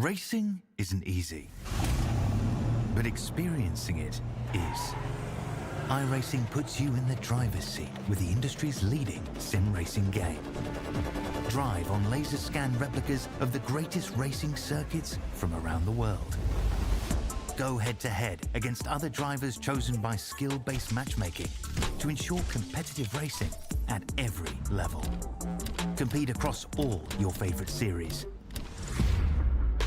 Racing isn't easy, but experiencing it is. iRacing puts you in the driver's seat with the industry's leading sim racing game. Drive on laser scan replicas of the greatest racing circuits from around the world. Go head-to-head against other drivers chosen by skill-based matchmaking to ensure competitive racing at every level. Compete across all your favorite series.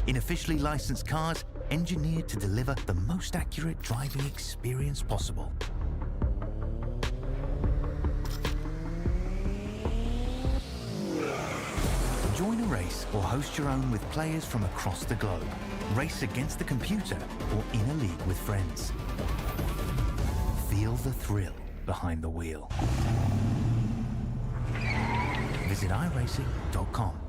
In officially licensed cars, engineered to deliver the most accurate driving experience possible. Join a race or host your own with players from across the globe. Race against the computer or in a league with friends. Feel the thrill behind the wheel. Visit iRacing.com.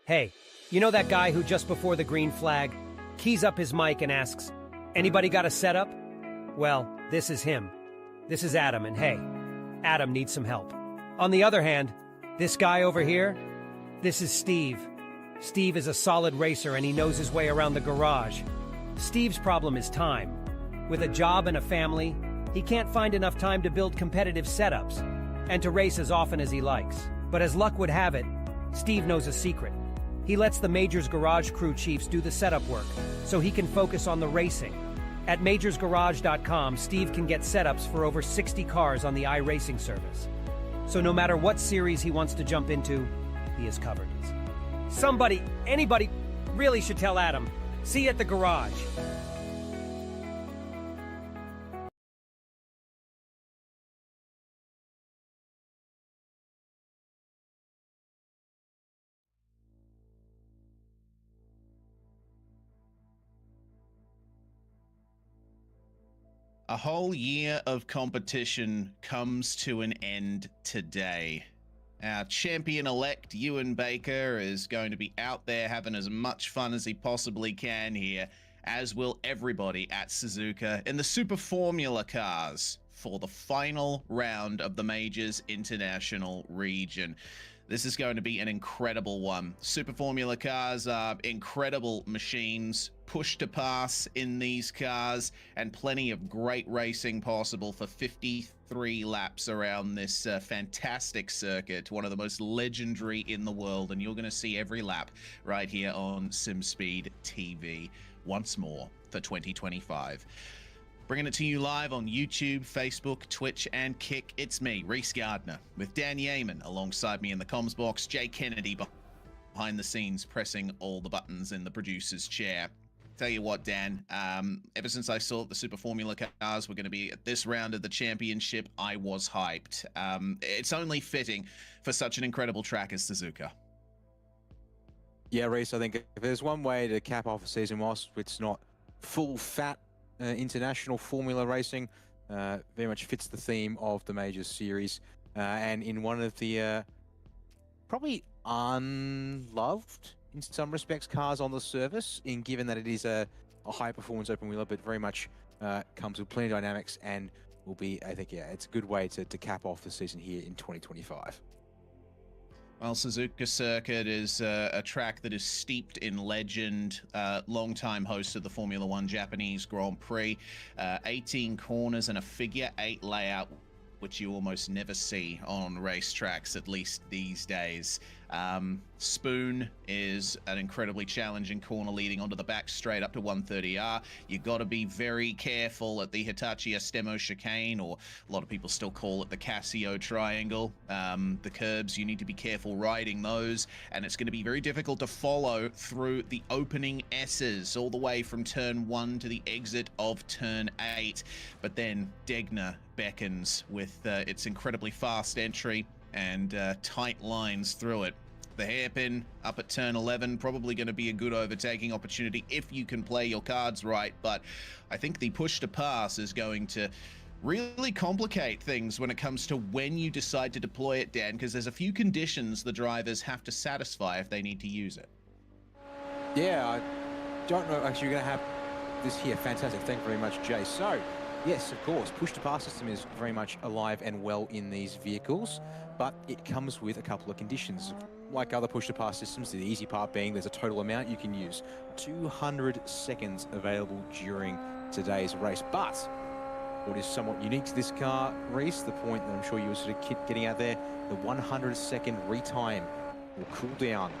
Hey, you know that guy who just before the green flag keys up his mic and asks, "Anybody got a setup?" Well, this is him. This is Adam, and hey, Adam needs some help. On the other hand, this guy over here, this is Steve. Steve is a solid racer and he knows his way around the garage. Steve's problem is time. With a job and a family, he can't find enough time to build competitive setups and to race as often as he likes. But as luck would have it, Steve knows a secret. He lets the Majors Garage crew chiefs do the setup work so he can focus on the racing. At majorsgarage.com, Steve can get setups for over 60 cars on the iRacing service. So no matter what series he wants to jump into, he is covered. Somebody, anybody, really should tell Adam. See you at the garage. A whole year of competition comes to an end today. Our champion-elect, Ewan Baker, is going to be out there having as much fun as he possibly can here, as will everybody at Suzuka in the Super Formula cars for the final round of the Majors International region. This is going to be an incredible one. Super Formula cars are incredible machines, push to pass in these cars, and plenty of great racing possible for 53 laps around this fantastic circuit, one of the most legendary in the world, and you're going to see every lap right here on SimSpeed TV once more for 2025. Bringing it to you live on YouTube, Facebook, Twitch, and Kick. It's me, Reese Gardner, with Dan Yeaman alongside me in the comms box, Jay Kennedy behind the scenes pressing all the buttons in the producer's chair. Tell you what, Dan, ever since I saw the Super Formula cars were going to be at this round of the championship, I was hyped. It's only fitting for such an incredible track as Suzuka. Yeah, Reese, I think if there's one way to cap off a season whilst it's not full fat international formula racing, very much fits the theme of the Majors series, and in one of the probably unloved in some respects cars on the service, in given that it is a high performance open wheeler, but very much comes with plenty of dynamics and will be, I think, yeah, it's a good way to cap off the season here in 2025. Well, Suzuka Circuit is a track that is steeped in legend, long-time host of the Formula One Japanese Grand Prix, 18 corners and a figure 8 layout, which you almost never see on racetracks, at least these days. Spoon is an incredibly challenging corner leading onto the back straight up to 130R. You got to be very careful at the Hitachi Estemo chicane, or a lot of people still call it the Casio triangle. The curbs, you need to be careful riding those, and it's going to be very difficult to follow through the opening S's all the way from turn 1 to the exit of turn 8. But then Degner beckons with its incredibly fast entry and tight lines through it. The hairpin up at turn 11, probably going to be a good overtaking opportunity if you can play your cards right, but I think the push to pass is going to really complicate things when it comes to when you decide to deploy it, Dan, because there's a few conditions the drivers have to satisfy if they need to use it. Yeah, I don't know. Actually, you're going to have this here. Fantastic. Thank you very much, Jay. So, Yes, of course. Push-to-pass system is very much alive and well in these vehicles, but it comes with a couple of conditions. Like other push-to-pass systems, the easy part being there's a total amount you can use. 200 seconds available during today's race. But what is somewhat unique to this car, Reese, the point that I'm sure you were sort of getting out there, the 100-second retime or cool-down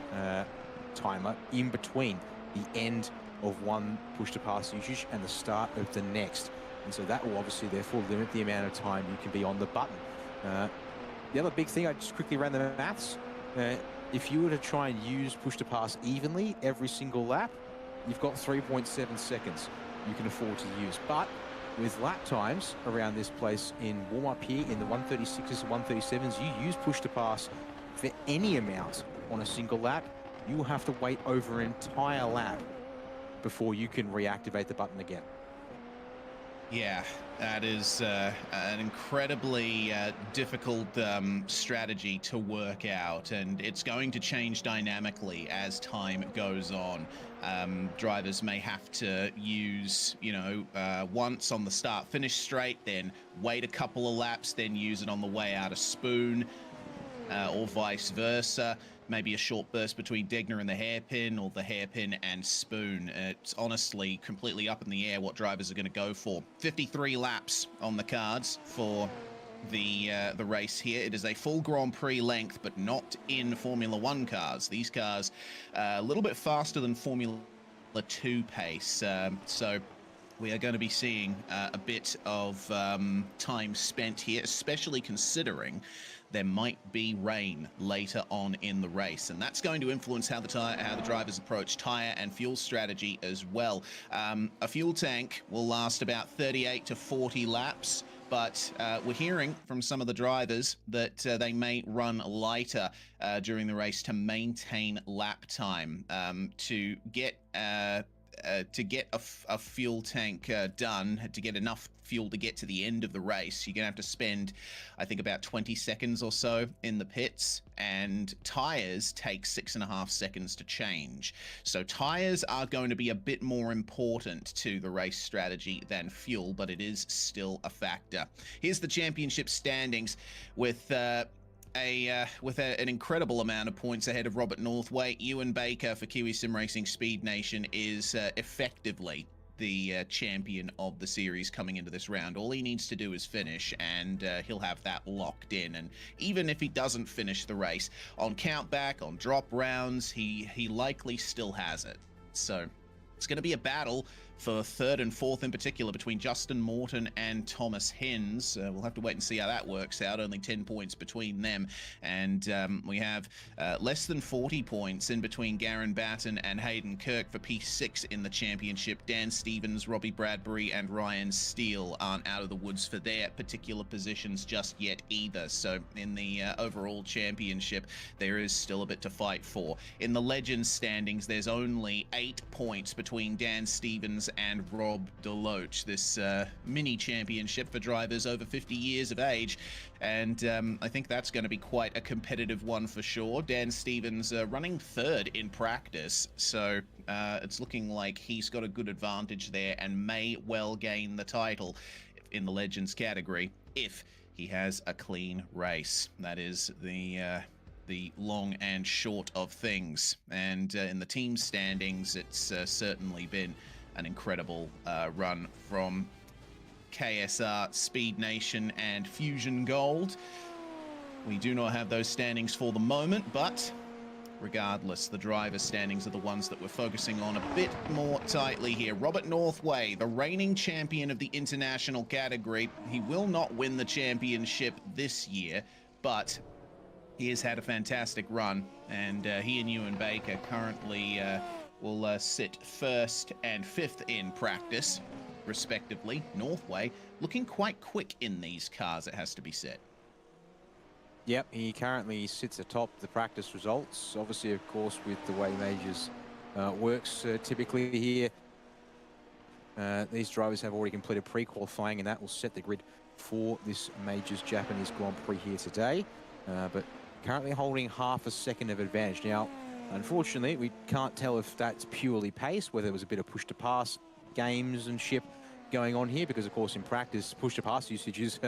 timer in between the end of one push-to-pass usage and the start of the next. And so that will obviously therefore limit the amount of time you can be on the button. The other big thing, I just quickly ran the maths. If you were to try and use push-to-pass evenly every single lap, you've got 3.7 seconds you can afford to use. But with lap times around this place in warm-up here in the 136s and 137s, you use push-to-pass for any amount on a single lap, you will have to wait over an entire lap before you can reactivate the button again. Yeah, that is an incredibly difficult strategy to work out, and it's going to change dynamically as time goes on. Drivers may have to use, once on the start-finish straight, then wait a couple of laps, then use it on the way out of Spoon, or vice versa. Maybe a short burst between Degner and the hairpin, or the hairpin and Spoon. It's honestly completely up in the air what drivers are going to go for. 53 laps on the cards for the race here. It is a full Grand Prix length, but not in Formula 1 cars. These cars a little bit faster than Formula 2 pace. So we are going to be seeing a bit of time spent here, especially considering there might be rain later on in the race, and that's going to influence how the drivers approach tire and fuel strategy as well. A fuel tank will last about 38 to 40 laps, but we're hearing from some of the drivers that they may run lighter during the race to maintain lap time, to get a fuel tank done, to get enough fuel to get to the end of the race. You're gonna have to spend, I think, about 20 seconds or so in the pits, and tires take 6.5 seconds to change. So tires are going to be a bit more important to the race strategy than fuel, but it is still a factor. Here's the championship standings with an incredible amount of points ahead of Robert Northway. Ewan Baker for Kiwi Sim Racing Speed Nation is effectively the champion of the series coming into this round. All he needs to do is finish, and he'll have that locked in. And even if he doesn't finish the race, on countback, on drop rounds, he likely still has it. So it's going to be a battle for third and fourth in particular between Justin Morton and Thomas Hens. We'll have to wait and see how that works out. Only 10 points between them. And we have less than 40 points in between Garen Batten and Hayden Kirk for P6 in the championship. Dan Stevens, Robbie Bradbury, and Ryan Steele aren't out of the woods for their particular positions just yet either. So in the overall championship, there is still a bit to fight for. In the Legends standings, there's only 8 points between Dan Stevens and Rob Deloach. This mini championship for drivers over 50 years of age, and I think that's going to be quite a competitive one for sure. Dan Stevens running third in practice, so it's looking like he's got a good advantage there and may well gain the title in the Legends category if he has a clean race. That is the long and short of things. And in the team standings, it's certainly been an incredible run from KSR, Speed Nation, and Fusion Gold. We do not have those standings for the moment, but regardless, the driver standings are the ones that we're focusing on a bit more tightly here. Robert Northway, the reigning champion of the international category. He will not win the championship this year, but he has had a fantastic run, and he and Ewan Baker currently will sit first and fifth in practice, respectively. Northway looking quite quick in these cars, it has to be said. Yep, he currently sits atop the practice results. Obviously, of course, with the way majors works typically here, these drivers have already completed pre-qualifying, and that will set the grid for this majors Japanese Grand Prix here today. But currently holding half a second of advantage. Now, unfortunately, we can't tell if that's purely pace, whether it was a bit of push-to-pass, gamesmanship, going on here because, of course, in practice, push-to-pass usage is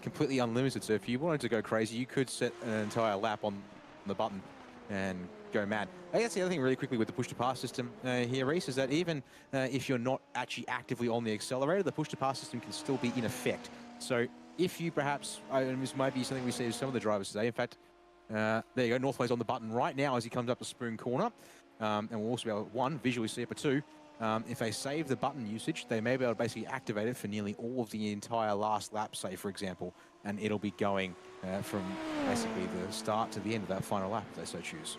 completely unlimited. So if you wanted to go crazy, you could set an entire lap on the button and go mad. I think that's the other thing really quickly with the push-to-pass system here, Reese, is that even if you're not actually actively on the accelerator, the push-to-pass system can still be in effect. So if you perhaps, and this might be something we see with some of the drivers today. In fact, there you go, Northway's on the button right now as he comes up the Spoon corner. And we'll also be able to, one, visually see it, but two, if they save the button usage, they may be able to basically activate it for nearly all of the entire last lap, say, for example, and it'll be going from basically the start to the end of that final lap, if they so choose.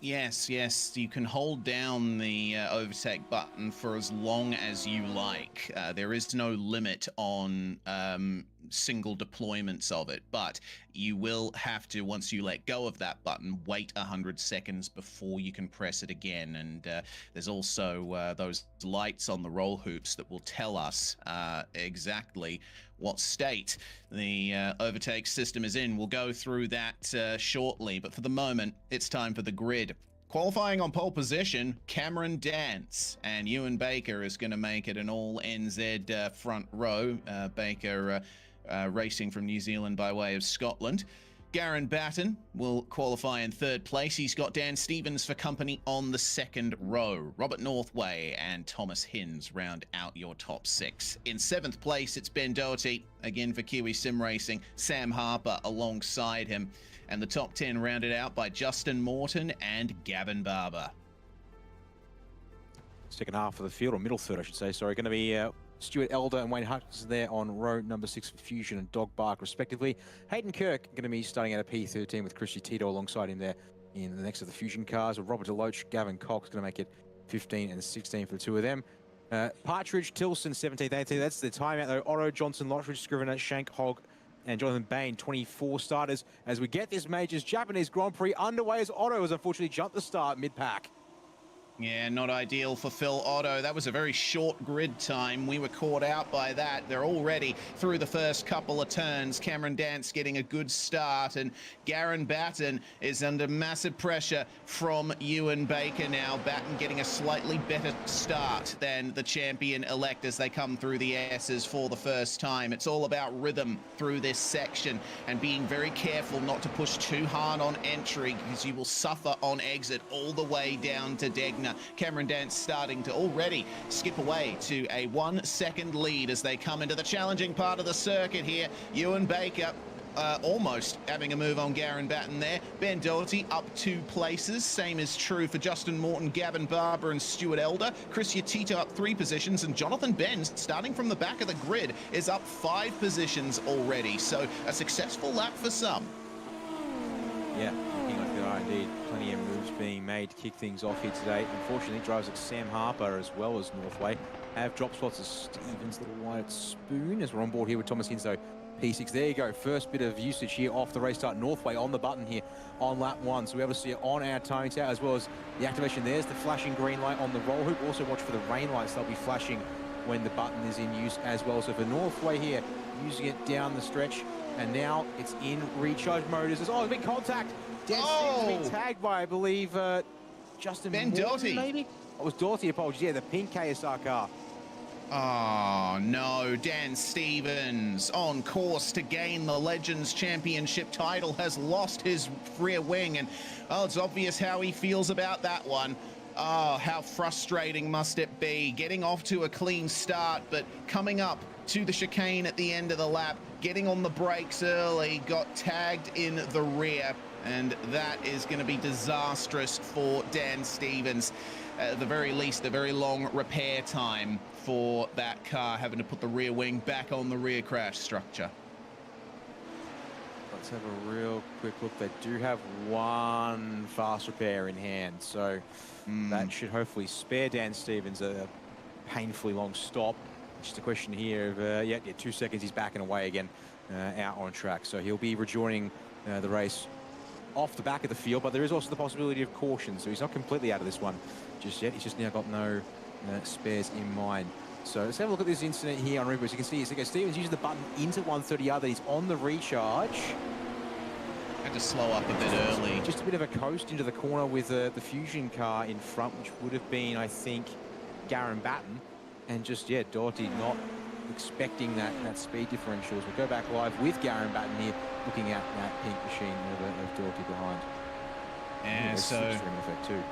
Yes, yes, you can hold down the overtake button for as long as you like. There is no limit on single deployments of it, but you will have to, once you let go of that button, wait 100 seconds before you can press it again. And there's also those lights on the roll hoops that will tell us exactly what state the overtake system is in. We'll go through that shortly, but for the moment, it's time for the grid. Qualifying on pole position, Cameron Dance, and Ewan Baker is going to make it an all NZ front row. Baker racing from New Zealand by way of Scotland. Garen Batten will qualify in third place. He's got Dan Stevens for company on the second row. Robert Northway and Thomas Hinds round out your top six. In seventh place, it's Ben Doherty, again for Kiwi Sim Racing. Sam Harper alongside him. And the top 10 rounded out by Justin Morton and Gavin Barber. Second half of the field, or middle third, I should say, sorry, going to be Stuart Elder and Wayne Hutchinson there on row number 6 for Fusion and Dog Bark, respectively. Hayden Kirk going to be starting out at P13 with Chrissy Tito alongside him there in the next of the Fusion cars. Robert DeLoach, Gavin Cox going to make it 15 and 16 for the two of them. Partridge, Tilson, 17th, 18th. That's the timeout, though. Otto, Johnson, Lottridge, Scrivener, Shank, Hogg, and Jonathan Bain, 24 starters. As we get this Majors Japanese Grand Prix underway, as Otto has unfortunately jumped the start mid-pack. Yeah, not ideal for Phil Otto. That was a very short grid time. We were caught out by that. They're already through the first couple of turns. Cameron Dance getting a good start, and Garen Batten is under massive pressure from Ewan Baker now. Batten getting a slightly better start than the champion-elect as they come through the S's for the first time. It's all about rhythm through this section and being very careful not to push too hard on entry because you will suffer on exit all the way down to Degner. Cameron Dance starting to already skip away to a 1 second lead as they come into the challenging part of the circuit here. Ewan Baker almost having a move on Garen Batten there. Ben Doherty up 2 places. Same is true for Justin Morton, Gavin Barber and Stuart Elder. Chris Yatito up 3 positions, and Jonathan Benz, starting from the back of the grid, is up 5 positions already. So a successful lap for some. Yeah, looking like there are indeed plenty of moves being made to kick things off here today. Unfortunately, drivers like Sam Harper as well as Northway have drop spots as Stevens, little white spoon, as we're on board here with Thomas Hinds, though. P6, there you go. First bit of usage here off the restart. Northway on the button here on lap 1. So we able to see it on our timing tower as well as the activation. There's the flashing green light on the roll hoop. Also watch for the rain lights. They'll be flashing when the button is in use as well. So for Northway here, using it down the stretch. And now it's in recharge mode. There's a big contact. Dan Stevens been tagged by, I believe, Justin Ben Doherty. Maybe? It was Doherty, apologies. Yeah, the pink KSR car. Oh, no. Dan Stevens, on course to gain the Legends Championship title, has lost his rear wing. And, it's obvious how he feels about that one. Oh, how frustrating must it be? Getting off to a clean start, but coming up to the chicane at the end of the lap, getting on the brakes early, got tagged in the rear. And that is going to be disastrous for Dan Stevens. At the very least, a very long repair time for that car, having to put the rear wing back on the rear crash structure. Let's have a real quick look. They do have one fast repair in hand, so that should hopefully spare Dan Stevens a painfully long stop. Just a question here of, 2 seconds, he's backing away again out on track. So he'll be rejoining the race off the back of the field, but there is also the possibility of caution, so he's not completely out of this one just yet. He's just now got no spares in mind. So let's have a look at this incident here on replay. As you can see, Stevens using the button into 130R. He's on the recharge. Had to slow up a bit early. Just a bit of a coast into the corner with the Fusion car in front, which would have been, I think, Garen Batten. And just, Doherty not expecting that speed differential. As we go back live with Garen Batten here, looking at that pink machine of Doherty behind. Yeah, so effect too.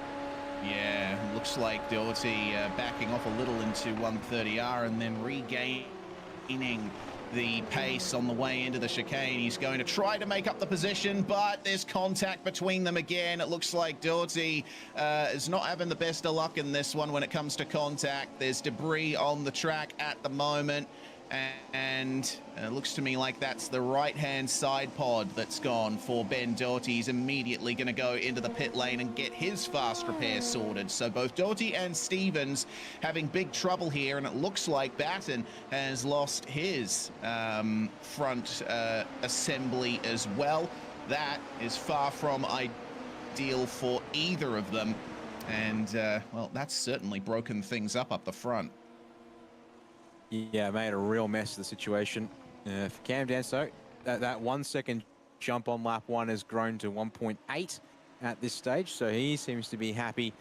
yeah, looks like Doherty backing off a little into 130R and then regaining the pace on the way into the chicane. He's going to try to make up the position, but there's contact between them again. It looks like Doherty is not having the best of luck in this one when it comes to contact. There's debris on the track at the moment, and it looks to me like that's the right-hand side pod that's gone for Ben Doherty. He's immediately going to go into the pit lane and get his fast repair sorted. So both Doherty and Stevens having big trouble here, and it looks like Batten has lost his front assembly as well. That is far from ideal for either of them, and well, that's certainly broken things up the front. Yeah, made a real mess of the situation. For Cam Danso, that 1 second jump on lap 1 has grown to 1.8 at this stage, so he seems to be happy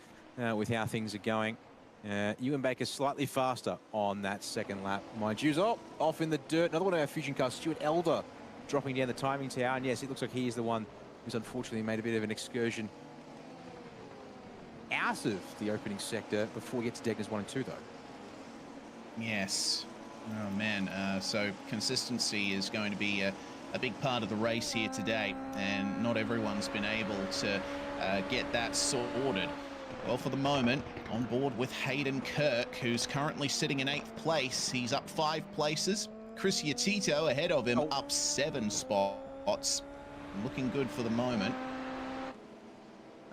with how things are going. Ewan Baker slightly faster on that second lap. Mind you, off in the dirt. Another one of our Fusion cars, Stuart Elder, dropping down the timing tower. And yes, it looks like he's the one who's unfortunately made a bit of an excursion out of the opening sector before we get to Degner's 1 and 2, though. Yes. Oh, man. So consistency is going to be a big part of the race here today, and not everyone's been able to get that sorted. Well, for the moment, on board with Hayden Kirk, who's currently sitting in 8th place. He's up 5 places. Chris Yatito ahead of him, up 7 spots. Looking good for the moment.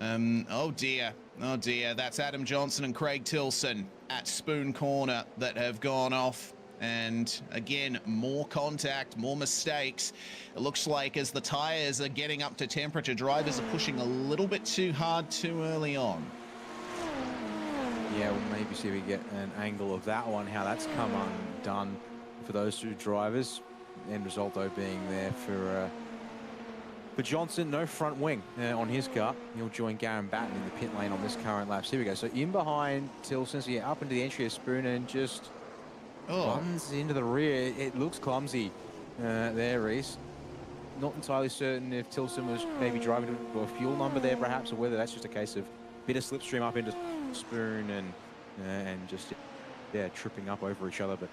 Oh dear, that's Adam Johnson and Craig Tilson at Spoon Corner that have gone off. And again, more contact, more mistakes. It looks like as the tires are getting up to temperature, drivers are pushing a little bit too hard too early on. Yeah, we'll maybe see if we get an angle of that one, how that's come undone for those 2 drivers. End result, though, being there for Johnson. No front wing on his car. He'll join Garen Batten in the pit lane on this current lap. So here we go. So in behind Tilson, so yeah, up into the entry of Spoon and just runs into the rear. It looks clumsy there, Reese. Not entirely certain if Tilson was maybe driving to a fuel number there, perhaps, or whether that's just a case of bit of slipstream up into Spoon and just tripping up over each other. But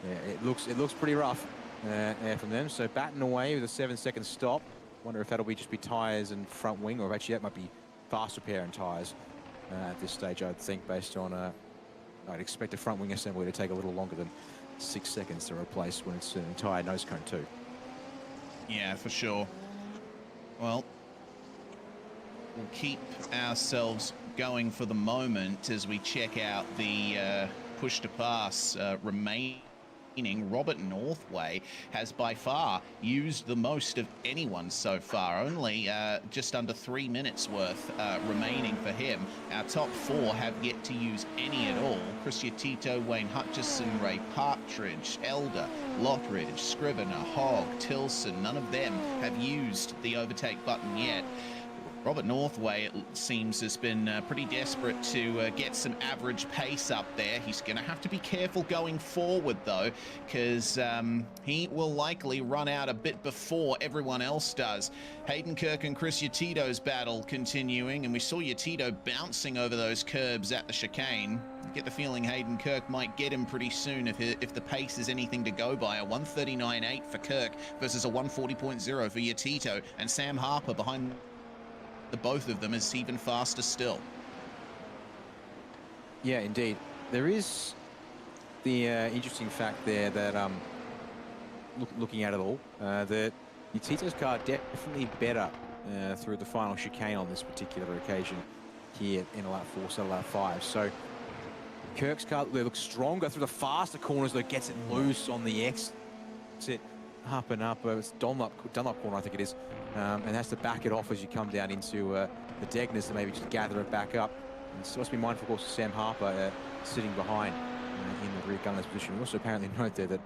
yeah, it looks pretty rough there from them. So Batten away with a 7-second stop. Wonder if that'll just be tyres and front wing, or actually that might be fast repair and tyres at this stage, I'd think, based on I'd expect a front wing assembly to take a little longer than 6 seconds to replace when it's an entire nose cone too. Yeah, for sure. Well, we'll keep ourselves going for the moment as we check out the push to pass remaining. Robert Northway has by far used the most of anyone so far. Only just under 3 minutes worth remaining for him. Our top 4 have yet to use any at all. Chris Yatito, Wayne Hutchison, Ray Partridge, Elder, Lockridge, Scrivener, Hogg, Tilson. None of them have used the overtake button yet. Robert Northway, it seems, has been pretty desperate to get some average pace up there. He's going to have to be careful going forward, though, because he will likely run out a bit before everyone else does. Hayden Kirk and Chris Yatito's battle continuing, and we saw Yatito bouncing over those curbs at the chicane. I get the feeling Hayden Kirk might get him pretty soon if the pace is anything to go by. A 139.8 for Kirk versus a 140.0 for Yatito, and Sam Harper behind the both of them is even faster still. Yeah, indeed. There is the interesting fact there that looking at it all, that Yatito's car definitely better through the final chicane on this particular occasion here in lap 4, so lap 5. So Kirk's car looks stronger through the faster corners, though gets it loose on the exit. Up and up, it's Dunlop corner, I think it is, and has to back it off as you come down into the Degners to maybe just gather it back up. And so must be mindful, of course, of Sam Harper sitting behind in the rear gunner's position. We also apparently note there that,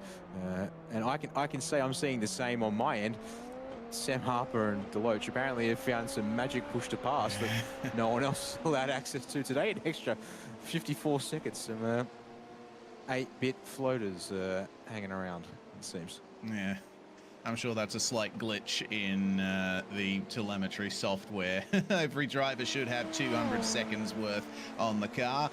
and I can say I'm seeing the same on my end. Sam Harper and Deloach apparently have found some magic push to pass that no one else allowed access to today. An extra 54 seconds. 8-bit floaters hanging around, it seems. Yeah. I'm sure that's a slight glitch in the telemetry software. Every driver should have 200 seconds worth on the car.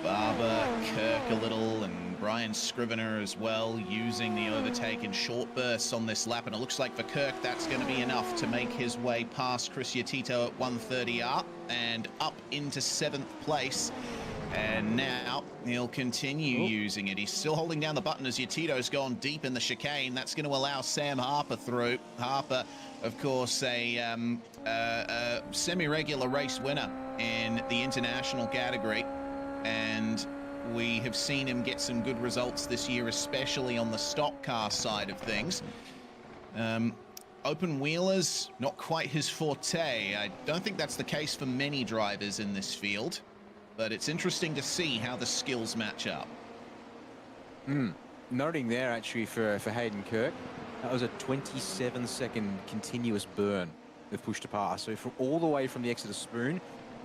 Barber, Kirk a little, and Brian Scrivener as well, using the overtake in short bursts on this lap. And it looks like for Kirk, that's going to be enough to make his way past Chris Yatito at 130R and up into 7th place. And now he'll continue using it. He's still holding down the button as Yatito's gone deep in the chicane. That's going to allow Sam Harper through. Harper, of course, a semi-regular race winner in the international category. And we have seen him get some good results this year, especially on the stock car side of things. Open wheelers, not quite his forte. I don't think that's the case for many drivers in this field. But it's interesting to see how the skills match up. Noting there, actually, for Hayden Kirk, that was a 27-second continuous burn of push to pass. So from all the way from the exit of Spoon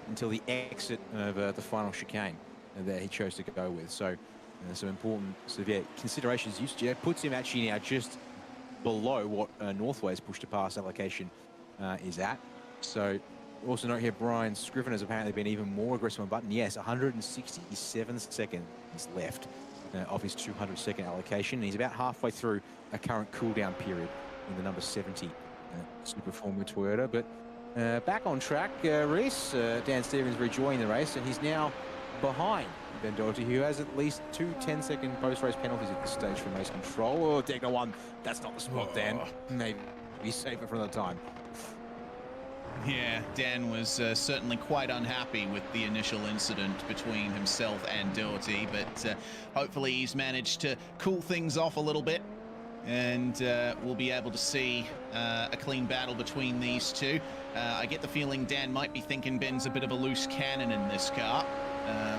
until the exit of the final chicane that he chose to go with. So some important considerations. Puts him actually now just below what Northway's push to pass allocation is at. So also note here, Brian Scriven has apparently been even more aggressive on button. Yes, 167 seconds left of his 200-second allocation. And he's about halfway through a current cooldown period in the number 70 Super Formula Toyota. But back on track, Reese, Dan Stevens rejoining the race, and he's now behind Ben Doherty, who has at least 2 10-second post-race penalties at this stage for race control. Oh, Degner 1, that's not the spot, Dan. Maybe save it for another time. Yeah, Dan was certainly quite unhappy with the initial incident between himself and Doherty, but hopefully he's managed to cool things off a little bit, and we'll be able to see a clean battle between these two. I get the feeling Dan might be thinking Ben's a bit of a loose cannon in this car.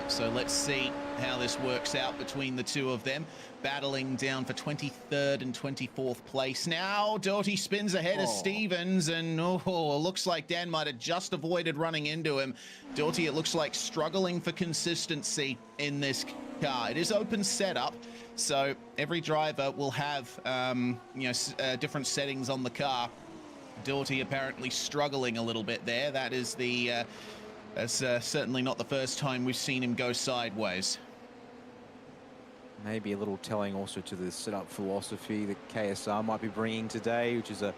So let's see how this works out between the two of them, battling down for 23rd and 24th place. Now Doherty spins ahead of Stevens, and looks like Dan might have just avoided running into him. Doherty, it looks like, struggling for consistency in this car. It is open setup, so every driver will have different settings on the car. Doherty apparently struggling a little bit there. That is the That's certainly not the first time we've seen him go sideways. Maybe a little telling also to the setup philosophy that KSR might be bringing today, which is a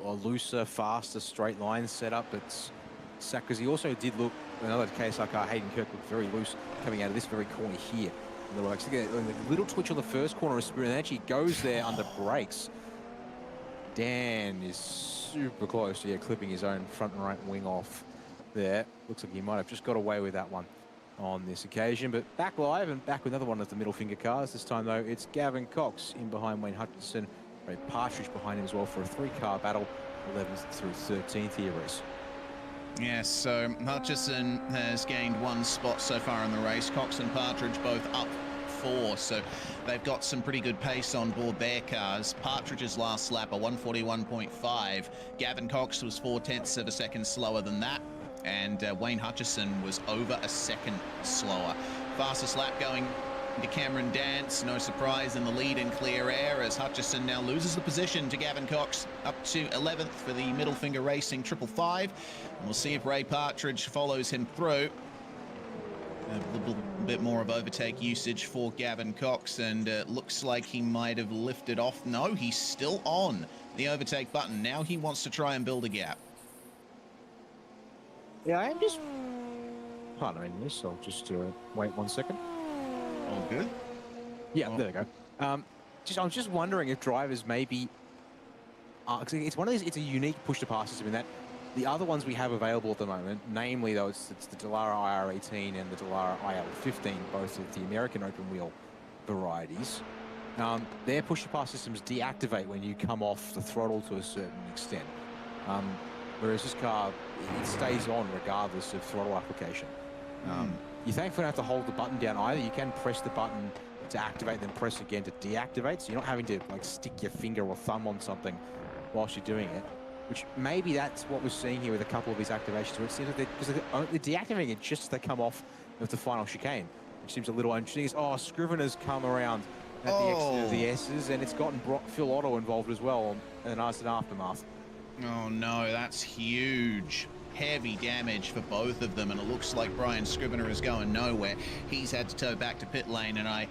looser, faster straight line setup. It's because he also did look, another KSR car, Hayden Kirk, looked very loose coming out of this very corner here. The little twitch on the first corner of Spirit, and actually goes there under brakes. Dan is super close to clipping his own front and right wing off there. Looks like he might have just got away with that one on this occasion. But back live and back with another one of the middle finger cars. This time, though, it's Gavin Cox in behind Wayne Hutchinson. Ray Partridge behind him as well for a 3-car battle, 11th through 13th here, Reese. Yes, so Hutchison has gained 1 spot so far in the race. Cox and Partridge both up 4, so they've got some pretty good pace on board their cars. Partridge's last lap, a 141.5. Gavin Cox was 0.4 of a second slower than that, and Wayne Hutchison was over a second slower. Fastest lap going to Cameron Dance, no surprise in the lead in clear air, as Hutchison now loses the position to Gavin Cox up to 11th for the Middle Finger Racing 555. And we'll see if Ray Partridge follows him through. A little bit more of overtake usage for Gavin Cox, and it looks like he might have lifted off. No, he's still on the overtake button. Now he wants to try and build a gap. Yeah, I'm just partnering this. I'll just wait 1 second. All good? Yeah, there we go. I'm just wondering if drivers maybe... it's one of these, it's a unique push-to-pass system in that the other ones we have available at the moment, namely, though, it's the Dallara IR18 and the Dallara IL15, both of the American open wheel varieties. Their push-to-pass systems deactivate when you come off the throttle to a certain extent. Whereas this car, it stays on regardless of throttle application. You thankfully don't have to hold the button down either. You can press the button to activate, then press again to deactivate. So you're not having to stick your finger or thumb on something whilst you're doing it. Which maybe that's what we're seeing here with a couple of these activations, where it seems like they're deactivating it just as they come off of the final chicane. which seems a little interesting. Oh, Scrivener's come around at the exit of the S's, and it's gotten Phil Otto involved as well in an aftermath. Oh no, that's huge. Heavy damage for both of them, and it looks like Brian Scrivener is going nowhere. He's had to tow back to pit lane, and I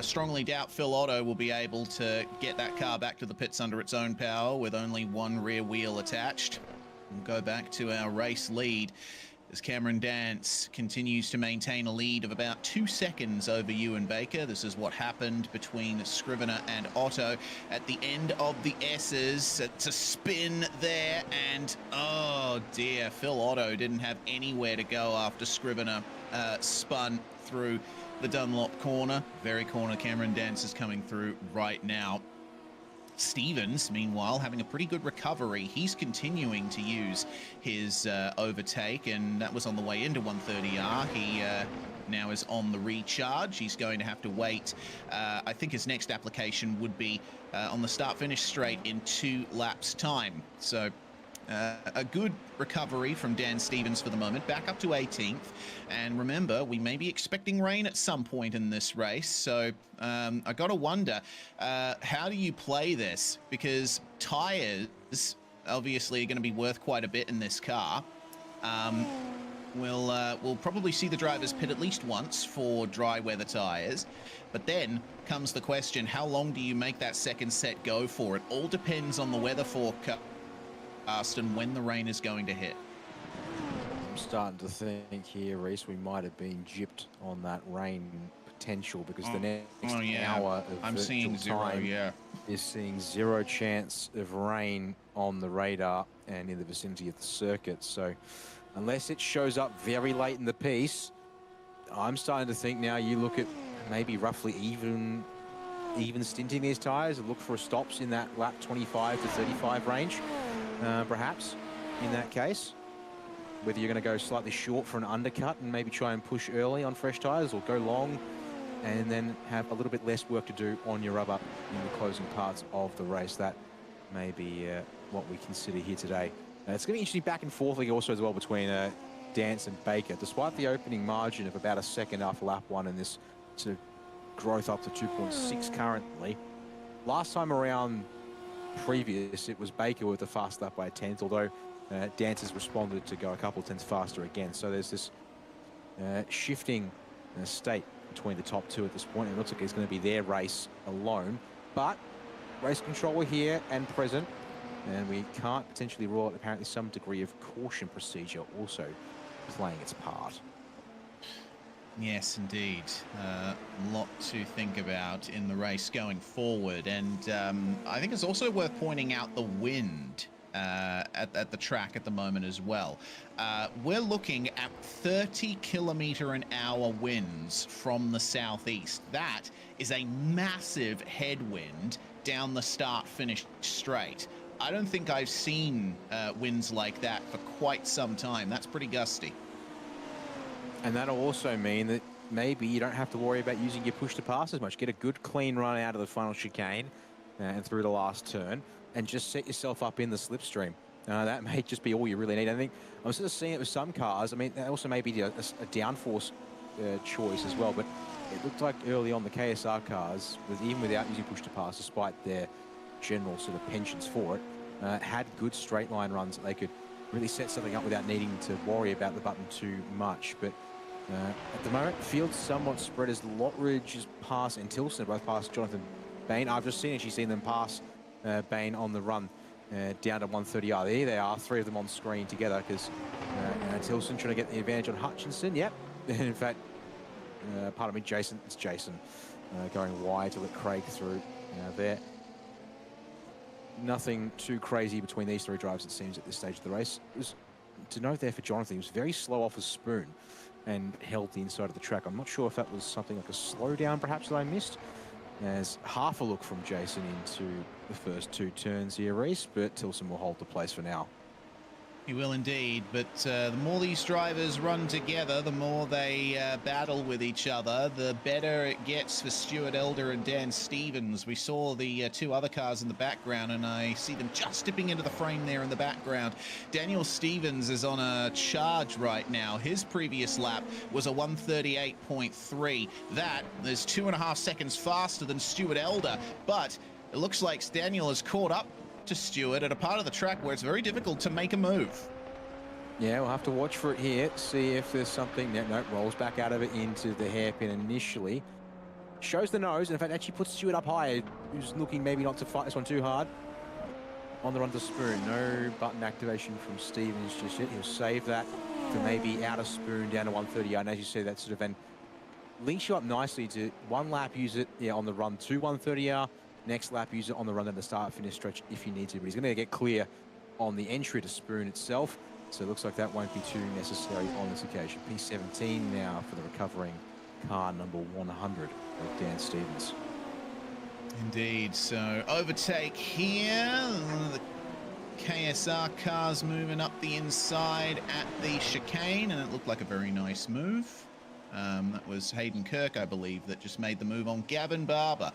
strongly doubt Phil Otto will be able to get that car back to the pits under its own power with only one rear wheel attached. We'll go back to our race lead as Cameron Dance continues to maintain a lead of about 2 seconds over Ewan Baker. This is what happened between Scrivener and Otto at the end of the S's. It's a spin there, and oh dear, Phil Otto didn't have anywhere to go after Scrivener spun through the Dunlop corner. Very corner Cameron Dance is coming through right now. Stevens, meanwhile, having a pretty good recovery. He's continuing to use his overtake, and that was on the way into 130R. He now is on the recharge. He's going to have to wait. I think his next application would be on the start-finish straight in 2 laps' time. So a good recovery from Dan Stevens for the moment, back up to 18th. And remember, we may be expecting rain at some point in this race, so I gotta wonder, how do you play this? Because tires obviously are going to be worth quite a bit in this car. We'll probably see the drivers pit at least once for dry weather tires, but then comes the question, how long do you make that second set go for? It all depends on the weather forecast and when the rain is going to hit. I'm starting to think here, Reese, we might have been gypped on that rain potential, because the next hour of I'm seeing time zero, is seeing 0 chance of rain on the radar and in the vicinity of the circuit. So unless it shows up very late in the piece, I'm starting to think now you look at maybe roughly even stinting these tires and look for stops in that lap 25 to 35 range. Perhaps in that case, whether you're going to go slightly short for an undercut and maybe try and push early on fresh tires, or go long and then have a little bit less work to do on your rubber in the closing parts of the race. That may be what we consider here today. It's going to be interesting back and forth also as well between Dance and Baker. Despite the opening margin of about a second after lap 1 and this sort of growth up to 2.6 currently, last time around previous, it was Baker with the fast lap by a 10th, although Dance has responded to go a couple of tenths faster again. So there's this shifting state between the top two at this point. It looks like it's going to be their race alone, but race controller here and present, and we can't potentially rule out apparently some degree of caution procedure also playing its part. Yes, indeed. A lot to think about in the race going forward. And I think it's also worth pointing out the wind at the track at the moment as well. We're looking at 30-kilometer-an-hour winds from the southeast. That is a massive headwind down the start-finish straight. I don't think I've seen winds like that for quite some time. That's pretty gusty. And that'll also mean that maybe you don't have to worry about using your push to pass as much. Get a good clean run out of the final chicane and through the last turn, and just set yourself up in the slipstream. That may just be all you really need. I think I'm sort of seeing it with some cars. I mean, that also may be a downforce choice as well, but it looked like early on the KSR cars, even without using push to pass, despite their general sort of penchants for it, had good straight line runs that they could really set something up without needing to worry about the button too much. But at the moment, field's somewhat spread as Lottridge is past and Tilson both past Jonathan Bain. I've just actually seen them pass Bain on the run down to 130R. There they are, 3 of them on screen together, because Tilson trying to get the advantage on Hutchinson. Yep, in fact, pardon me, Jason. It's Jason going wide to let Craig through there. Nothing too crazy between these 3 drivers, it seems, at this stage of the race. It was, to note there for Jonathan, he was very slow off his spoon and held the inside of the track. I'm not sure if that was something like a slowdown perhaps that I missed. There's half a look from Jason into the first 2 turns here, Reese, but Tilson will hold the place for now. He will indeed, but the more these drivers run together, the more they battle with each other, the better it gets for Stuart Elder and Dan Stevens. We saw the two other cars in the background, and I see them just dipping into the frame there in the background. Daniel Stevens is on a charge right now. His previous lap was a 138.3. That is 2.5 seconds faster than Stuart Elder, but it looks like Daniel has caught up to Stewart at a part of the track where it's very difficult to make a move. Yeah, we'll have to watch for it here, see if there's something. No, rolls back out of it into the hairpin initially. Shows the nose, and in fact actually puts Stewart up higher, who's looking maybe not to fight this one too hard. On the run to Spoon, no button activation from Stevens just yet. He'll save that to maybe out of Spoon down to 130, and as you see, that sort of then links you up nicely to one lap, use it on the run to 130R. Next lap, use it on the run at the start-finish stretch if you need to. But he's going to get clear on the entry to Spoon itself. So it looks like that won't be too necessary on this occasion. P17 now for the recovering car number 100 of Dan Stevens. Indeed. So overtake here. The KSR cars moving up the inside at the chicane, and it looked like a very nice move. That was Hayden Kirk, I believe, that just made the move on Gavin Barber.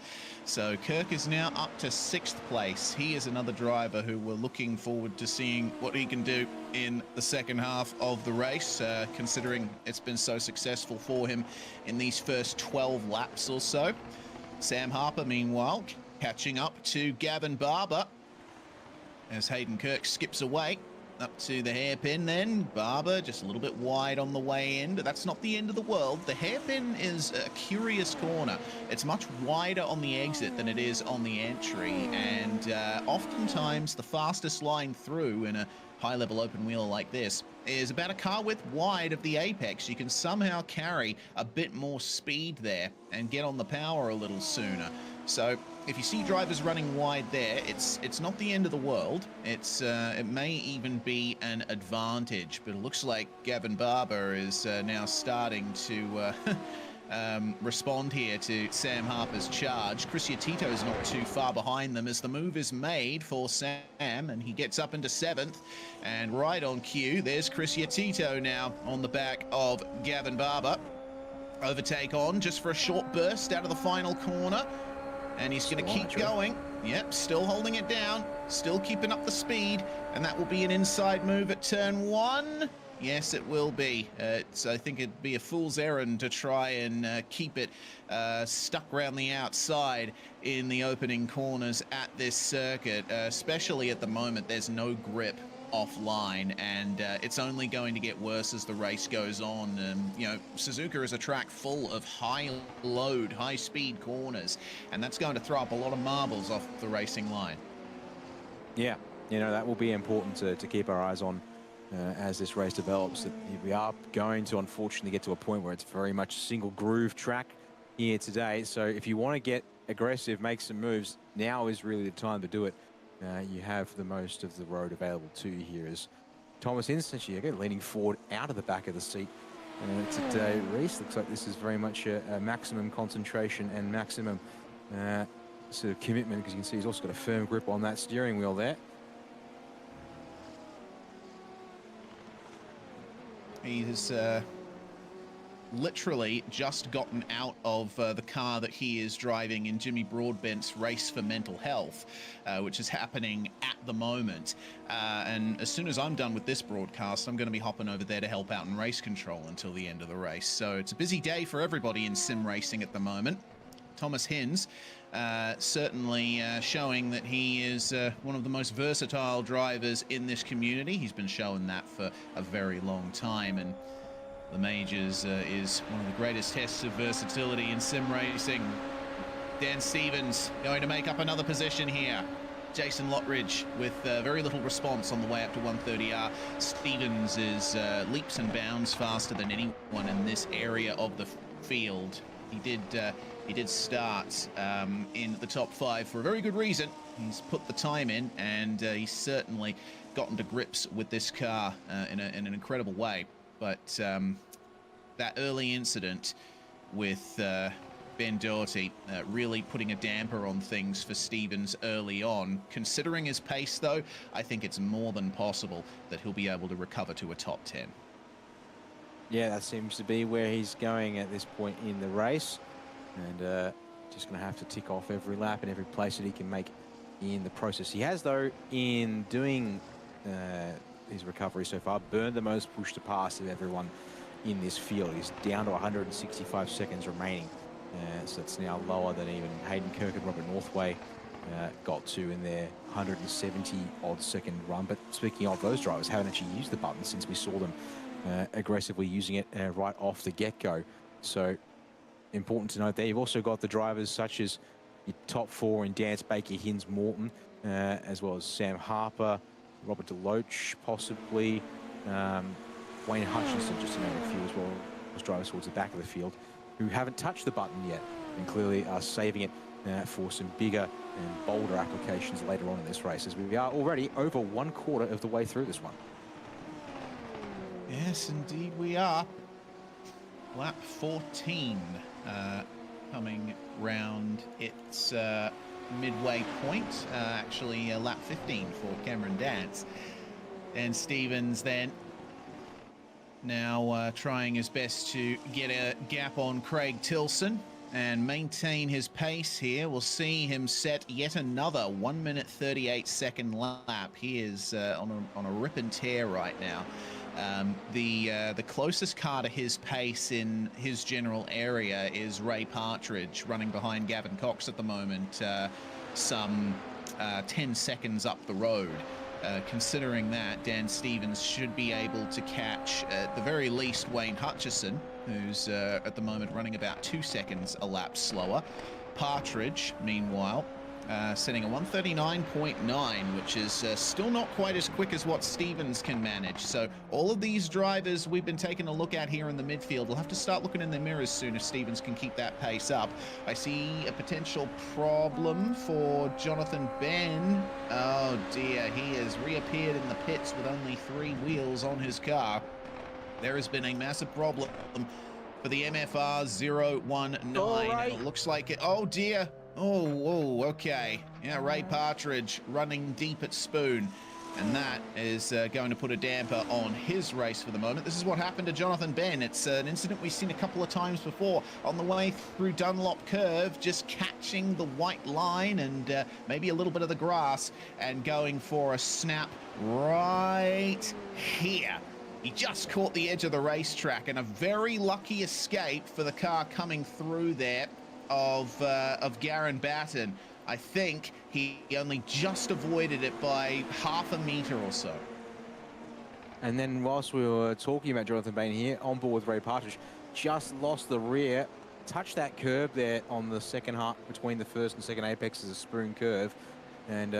So Kirk is now up to 6th place. He is another driver who we're looking forward to seeing what he can do in the second half of the race, considering it's been so successful for him in these first 12 laps or so. Sam Harper, meanwhile, catching up to Gavin Barber as Hayden Kirk skips away. Up to the hairpin then. Barber just a little bit wide on the way in, but that's not the end of the world. The hairpin is a curious corner. It's much wider on the exit than it is on the entry, and oftentimes the fastest line through in a high-level open wheel like this is about a car width wide of the apex. You can somehow carry a bit more speed there and get on the power a little sooner. So if you see drivers running wide there, it's not the end of the world. It may even be an advantage, but it looks like Gavin Barber is now starting to respond here to Sam Harper's charge. Chris Yatito is not too far behind them as the move is made for Sam, and he gets up into 7th. And right on cue, there's Chris Yatito now on the back of Gavin Barber. Overtake on just for a short burst out of the final corner. And he's going to keep going. Yep, still holding it down, still keeping up the speed, and that will be an inside move at turn 1. Yes, it will be. I think it'd be a fool's errand to try and keep it stuck around the outside in the opening corners at this circuit, especially at the moment. There's no grip offline, and it's only going to get worse as the race goes on. You know, Suzuka is a track full of high load, high speed corners, and that's going to throw up a lot of marbles off the racing line. Yeah, you know, that will be important to keep our eyes on as this race develops. That we are going to unfortunately get to a point where it's very much single groove track here today. So if you want to get aggressive, make some moves, now is really the time to do it. You have the most of the road available to you here as Thomas Instance again leaning forward out of the back of the seat. Today, Reese, looks like this is very much a maximum concentration and maximum sort of commitment, because you can see he's also got a firm grip on that steering wheel there. He has literally just gotten out of the car that he is driving in Jimmy Broadbent's Race for Mental Health, which is happening at the moment. And as soon as I'm done with this broadcast, I'm going to be hopping over there to help out in race control until the end of the race. So it's a busy day for everybody in sim racing at the moment. Thomas Hins certainly showing that he is one of the most versatile drivers in this community. He's been showing that for a very long time, and the majors is one of the greatest tests of versatility in sim racing. Dan Stevens going to make up another position here. Jason Lottridge with very little response on the way up to 130R. Stevens is leaps and bounds faster than anyone in this area of the field. He did start in the top 5 for a very good reason. He's put the time in, and he's certainly gotten to grips with this car in an incredible way. But that early incident with Ben Doherty really putting a damper on things for Stevens early on. Considering his pace, though, I think it's more than possible that he'll be able to recover to a top 10. Yeah, that seems to be where he's going at this point in the race. And just going to have to tick off every lap and every place that he can make in the process. He has, though, in doing his recovery so far, burned the most push to pass of everyone in this field. He's down to 165 seconds remaining. So it's now lower than even Hayden Kirk and Robert Northway got to in their 170-odd second run. But speaking of, those drivers haven't actually used the button since we saw them aggressively using it right off the get-go. So important to note there. You've also got the drivers such as your top four in Dance Baker, Hins, Morton, as well as Sam Harper, Robert DeLoach, possibly, Wayne Hutchinson, just to name a few as well, those drivers towards the back of the field, who haven't touched the button yet and clearly are saving it for some bigger and bolder applications later on in this race, as we are already over 1/4 of the way through this one. Yes, indeed we are. Lap 14 coming round its midway point. Actually, lap 15 for Cameron Dance. And Stevens then now trying his best to get a gap on Craig Tilson and maintain his pace here. We'll see him set yet another 1 minute 38 second lap. He is on a rip and tear right now. The closest car to his pace in his general area is Ray Partridge, running behind Gavin Cox at the moment, some 10 seconds up the road. Considering that, Dan Stevens should be able to catch, at the very least, Wayne Hutchison, who's at the moment running about 2 seconds a lap slower. Partridge, meanwhile, setting a 139.9, which is still not quite as quick as what Stevens can manage. So all of these drivers we've been taking a look at here in the midfield will have to start looking in the mirrors soon if Stevens can keep that pace up. I see a potential problem for Jonathan Ben. Oh dear, he has reappeared in the pits with only 3 wheels on his car. There has been a massive problem for the MFR 019. Right. It looks like it. Oh dear. Oh, okay. Yeah, Ray Partridge running deep at Spoon. And that is going to put a damper on his race for the moment. This is what happened to Jonathan Ben. It's an incident we've seen a couple of times before. On the way through Dunlop Curve, just catching the white line and maybe a little bit of the grass and going for a snap right here. He just caught the edge of the racetrack, and a very lucky escape for the car coming through there of Garen Batten. I think he only just avoided it by half a meter or so. And then whilst we were talking about Jonathan Bain here, on board with Ray Partridge, just lost the rear, touched that curb there on the second half between the first and second apex as a Spoon curve, and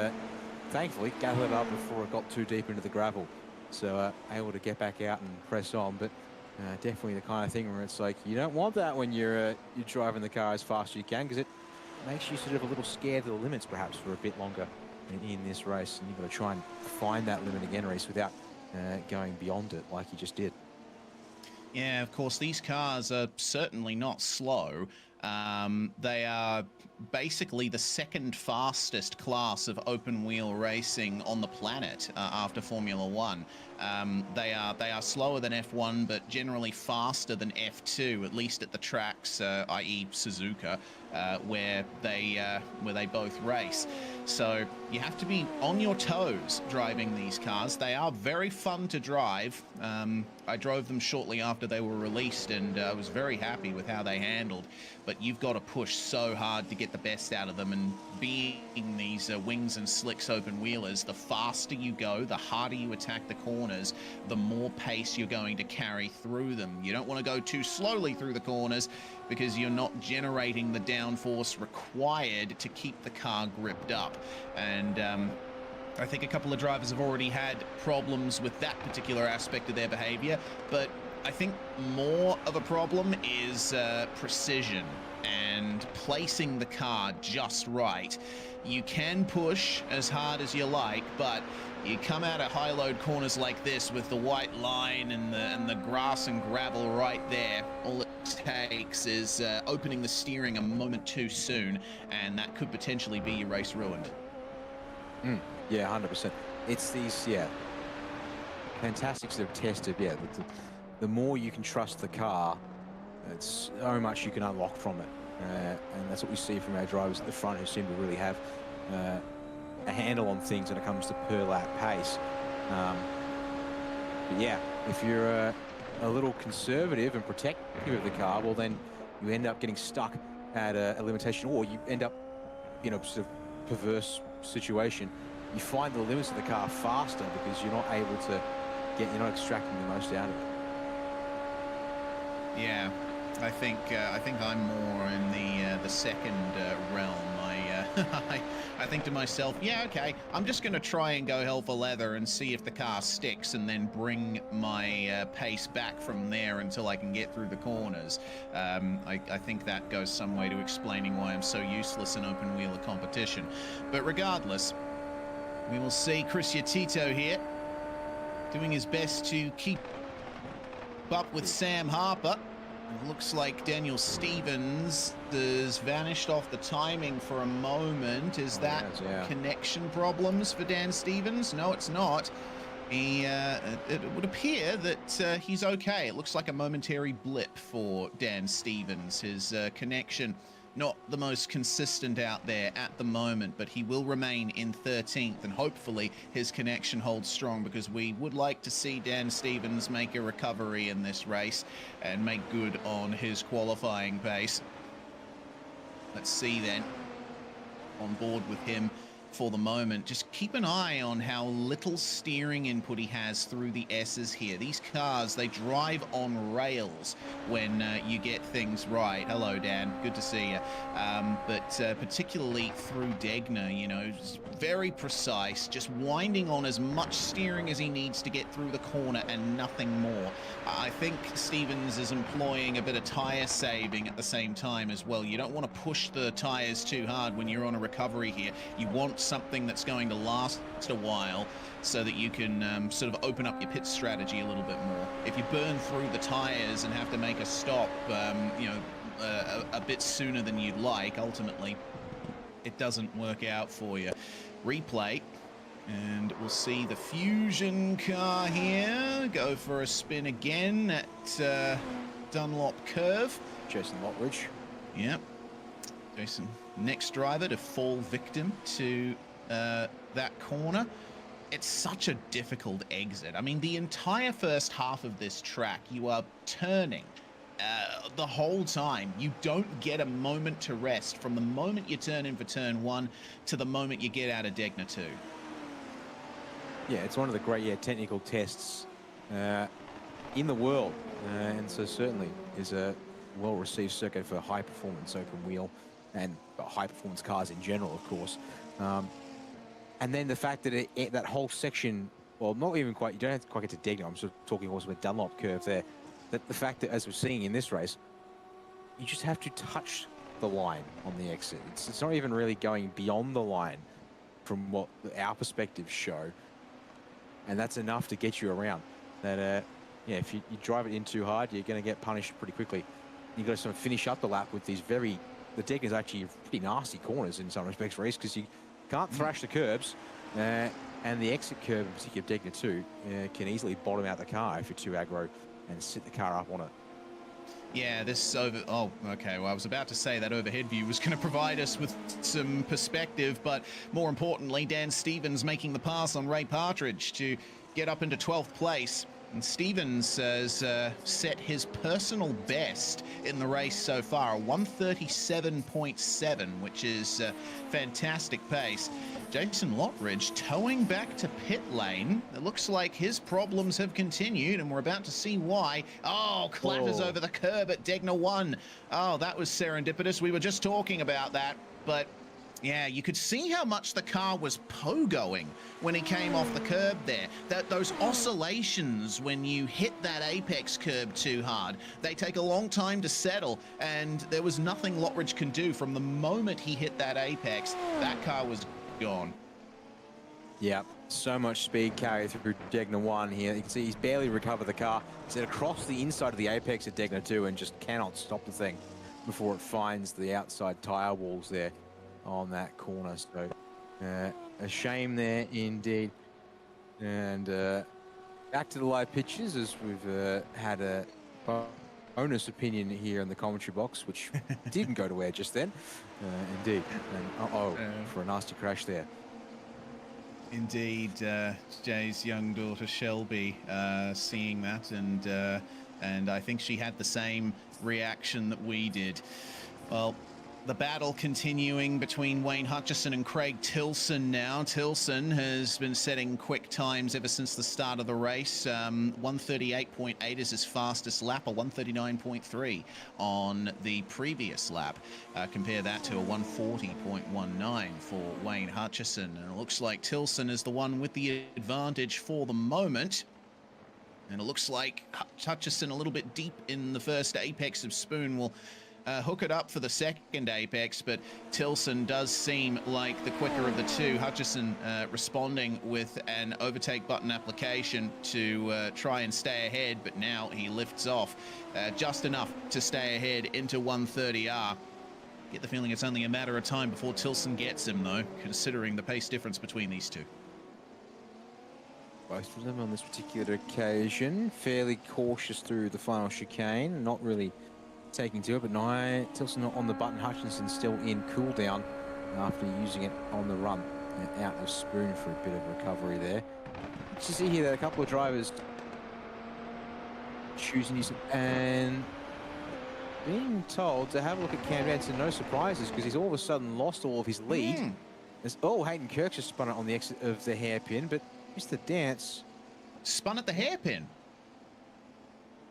thankfully gathered it up before it got too deep into the gravel. So able to get back out and press on, but definitely the kind of thing where it's like you don't want that when you're driving the car as fast as you can, because it makes you sort of a little scared to the limits perhaps for a bit longer in this race, and you've got to try and find that limit again, Reece, without going beyond it like you just did. Yeah, of course, these cars are certainly not slow. They are basically the second fastest class of open wheel racing on the planet after Formula One. They are slower than F1, but generally faster than F2, at least at the tracks, i.e. Suzuka, where they both race. So you have to be on your toes driving these cars. They are very fun to drive. I drove them shortly after they were released, and I was very happy with how they handled. But you've got to push so hard to get the best out of them, and being these wings and slicks open wheelers, the faster you go, the harder you attack the corners, the more pace you're going to carry through them. You don't want to go too slowly through the corners because you're not generating the downforce required to keep the car gripped up. And I think a couple of drivers have already had problems with that particular aspect of their behavior, but I think more of a problem is precision and placing the car just right. You can push as hard as you like, but you come out of high-load corners like this with the white line and the grass and gravel right there. All it takes is opening the steering a moment too soon, and that could potentially be your race ruined. Yeah, 100%. It's these, fantastic sort of test of, the more you can trust the car, it's so much you can unlock from it. And that's what we see from our drivers at the front, who seem to really have a handle on things when it comes to per lap pace. But yeah, if you're a little conservative and protective of the car, well, then you end up getting stuck at a limitation, or you end up in a sort of perverse situation. You find the limits of the car faster because you're not able to you're not extracting the most out of it. Yeah, I think I'm more in the second realm. I think to myself, yeah, okay, I'm just going to try and go hell for leather and see if the car sticks, and then bring my pace back from there until I can get through the corners. I think that goes some way to explaining why I'm so useless in open wheeler competition. But regardless, we will see Chris Yatito here doing his best to keep up with Sam Harper. It looks like Daniel Stevens has vanished off the timing for a moment. Is that connection problems for Dan Stevens? No, it's not. It would appear that he's okay. It looks like a momentary blip for Dan Stevens. His connection not the most consistent out there at the moment, but he will remain in 13th, and hopefully his connection holds strong, because we would like to see Dan Stevens make a recovery in this race and make good on his qualifying pace. Let's see then, on board with him for the moment. Just keep an eye on how little steering input he has through the S's here. These cars, they drive on rails when you get things right. Hello, Dan. Good to see you. But particularly through Degner, you know, very precise, just winding on as much steering as he needs to get through the corner and nothing more. I think Stevens is employing a bit of tire saving at the same time as well. You don't want to push the tires too hard when you're on a recovery here. You want something that's going to last a while, so that you can sort of open up your pit strategy a little bit more. If you burn through the tires and have to make a stop, you know, a bit sooner than you'd like, ultimately, it doesn't work out for you. Replay, and we'll see the Fusion car here go for a spin again at Dunlop Curve. Jason Lotridge. Yep. Jason, next driver to fall victim to that corner. It's such a difficult exit. I mean, the entire first half of this track, you are turning the whole time. You don't get a moment to rest from the moment you turn in for turn 1 to the moment you get out of Degner 2. Yeah, it's one of the great technical tests in the world, and so certainly is a well-received circuit for high-performance open wheel and high-performance cars in general, of course. And then the fact that that whole section, well, not even quite, you don't have to quite get to Degner, I'm sort of talking also about Dunlop Curve there, that the fact that, as we're seeing in this race, you just have to touch the line on the exit. It's not even really going beyond the line from what our perspectives show, and that's enough to get you around. That, yeah, if you drive it in too hard, you're going to get punished pretty quickly. You've got to sort of finish up the lap with these the Degner's actually pretty nasty corners in some respects, Reese, because you can't thrash the curbs, and the exit curb, in particular Degner 2, can easily bottom out the car if you're too aggro and sit the car up on it. Yeah, this oh, okay, well, I was about to say that overhead view was going to provide us with some perspective, but more importantly, Dan Stevens making the pass on Ray Partridge to get up into 12th place. And Stevens has set his personal best in the race so far, 137.7, which is fantastic pace. Jason Lotridge towing back to pit lane. It looks like his problems have continued, and we're about to see why. Oh, clatters over the curb at Degner 1. Oh, that was serendipitous. We were just talking about that, but Yeah, you could see how much the car was pogoing when he came off the curb there. Those oscillations when you hit that apex curb too hard, they take a long time to settle, and there was nothing Lottridge can do. From the moment he hit that apex, that car was gone. Yeah, so much speed carried through Degner 1 here. You can see he's barely recovered the car. He's head across the inside of the apex at Degner 2 and just cannot stop the thing before it finds the outside tyre walls there on that corner. So a shame there indeed. And back to the live pictures, as we've had a bonus opinion here in the commentary box, which didn't go to air just then. Indeed. And for a nasty crash there. Indeed, Jay's young daughter Shelby seeing that, and I think she had the same reaction that we did. Well, the battle continuing between Wayne Hutchison and Craig Tilson now. Tilson has been setting quick times ever since the start of the race. 138.8 is his fastest lap, a 139.3 on the previous lap. Compare that to a 140.19 for Wayne Hutchison. And it looks like Tilson is the one with the advantage for the moment. And it looks like Hutchison a little bit deep in the first apex of Spoon will hook it up for the second apex, but Tilson does seem like the quicker of the two. Hutchison responding with an overtake button application to try and stay ahead, but now he lifts off just enough to stay ahead into 130R. Get the feeling it's only a matter of time before Tilson gets him, though, considering the pace difference between these two. Both of them on this particular occasion fairly cautious through the final chicane, not really taking to it, but Tilson not on the button. Hutchinson still in cool down after using it on the run out of Spoon for a bit of recovery there. You see here that a couple of drivers choosing use and being told to have a look at Cam Danson. No surprises, because he's all of a sudden lost all of his lead. Hayden Kirk just spun it on the exit of the hairpin, but Mr. Dance spun at the hairpin.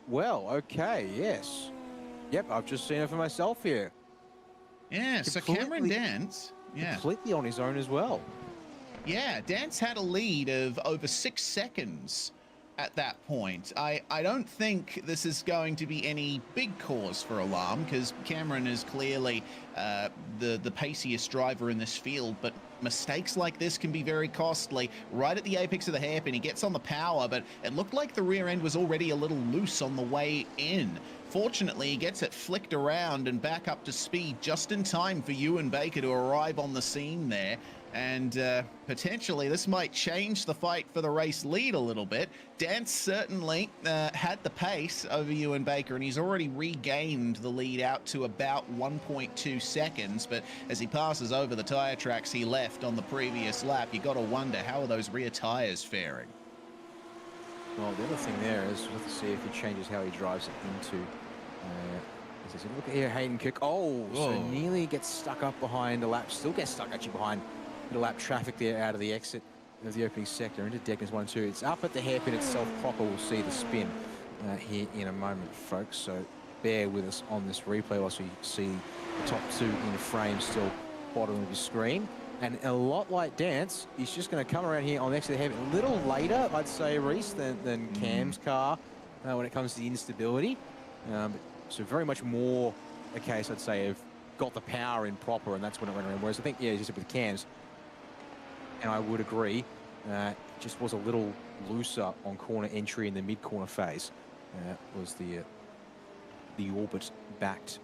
Well, okay, yes. Yep, I've just seen it for myself here. Yeah, so Cameron Dance, completely on his own as well. Yeah, Dance had a lead of over 6 seconds at that point. I don't think this is going to be any big cause for alarm, because Cameron is clearly the paciest driver in this field, but mistakes like this can be very costly. Right at the apex of the hairpin, he gets on the power, but it looked like the rear end was already a little loose on the way in. Fortunately, he gets it flicked around and back up to speed just in time for Ewan Baker to arrive on the scene there. And potentially this might change the fight for the race lead a little bit. Dance certainly had the pace over Ewan Baker, and he's already regained the lead out to about 1.2 seconds. But as he passes over the tire tracks he left on the previous lap, you got to wonder, how are those rear tires faring? Well, the other thing there is we'll have to see if he changes how he drives it into. Look at here, Hayden Cook. So nearly gets stuck up behind a lap. Still gets stuck actually behind the lap traffic there out of the exit of the opening sector into Deckers 1 and 2. It's up at the hairpin itself proper. We'll see the spin here in a moment, folks. So bear with us on this replay whilst we see the top two in frame still bottom of your screen. And a lot like Dance, he's just going to come around here on the exit of the hairpin a little later, I'd say, Reese, than Cam's car when it comes to the instability. So very much more a case, I'd say, of got the power in proper, and that's when it went around. Whereas I think, yeah, as you said with Cam's, and I would agree, just was a little looser on corner entry in the mid-corner phase. Was the orbit-backed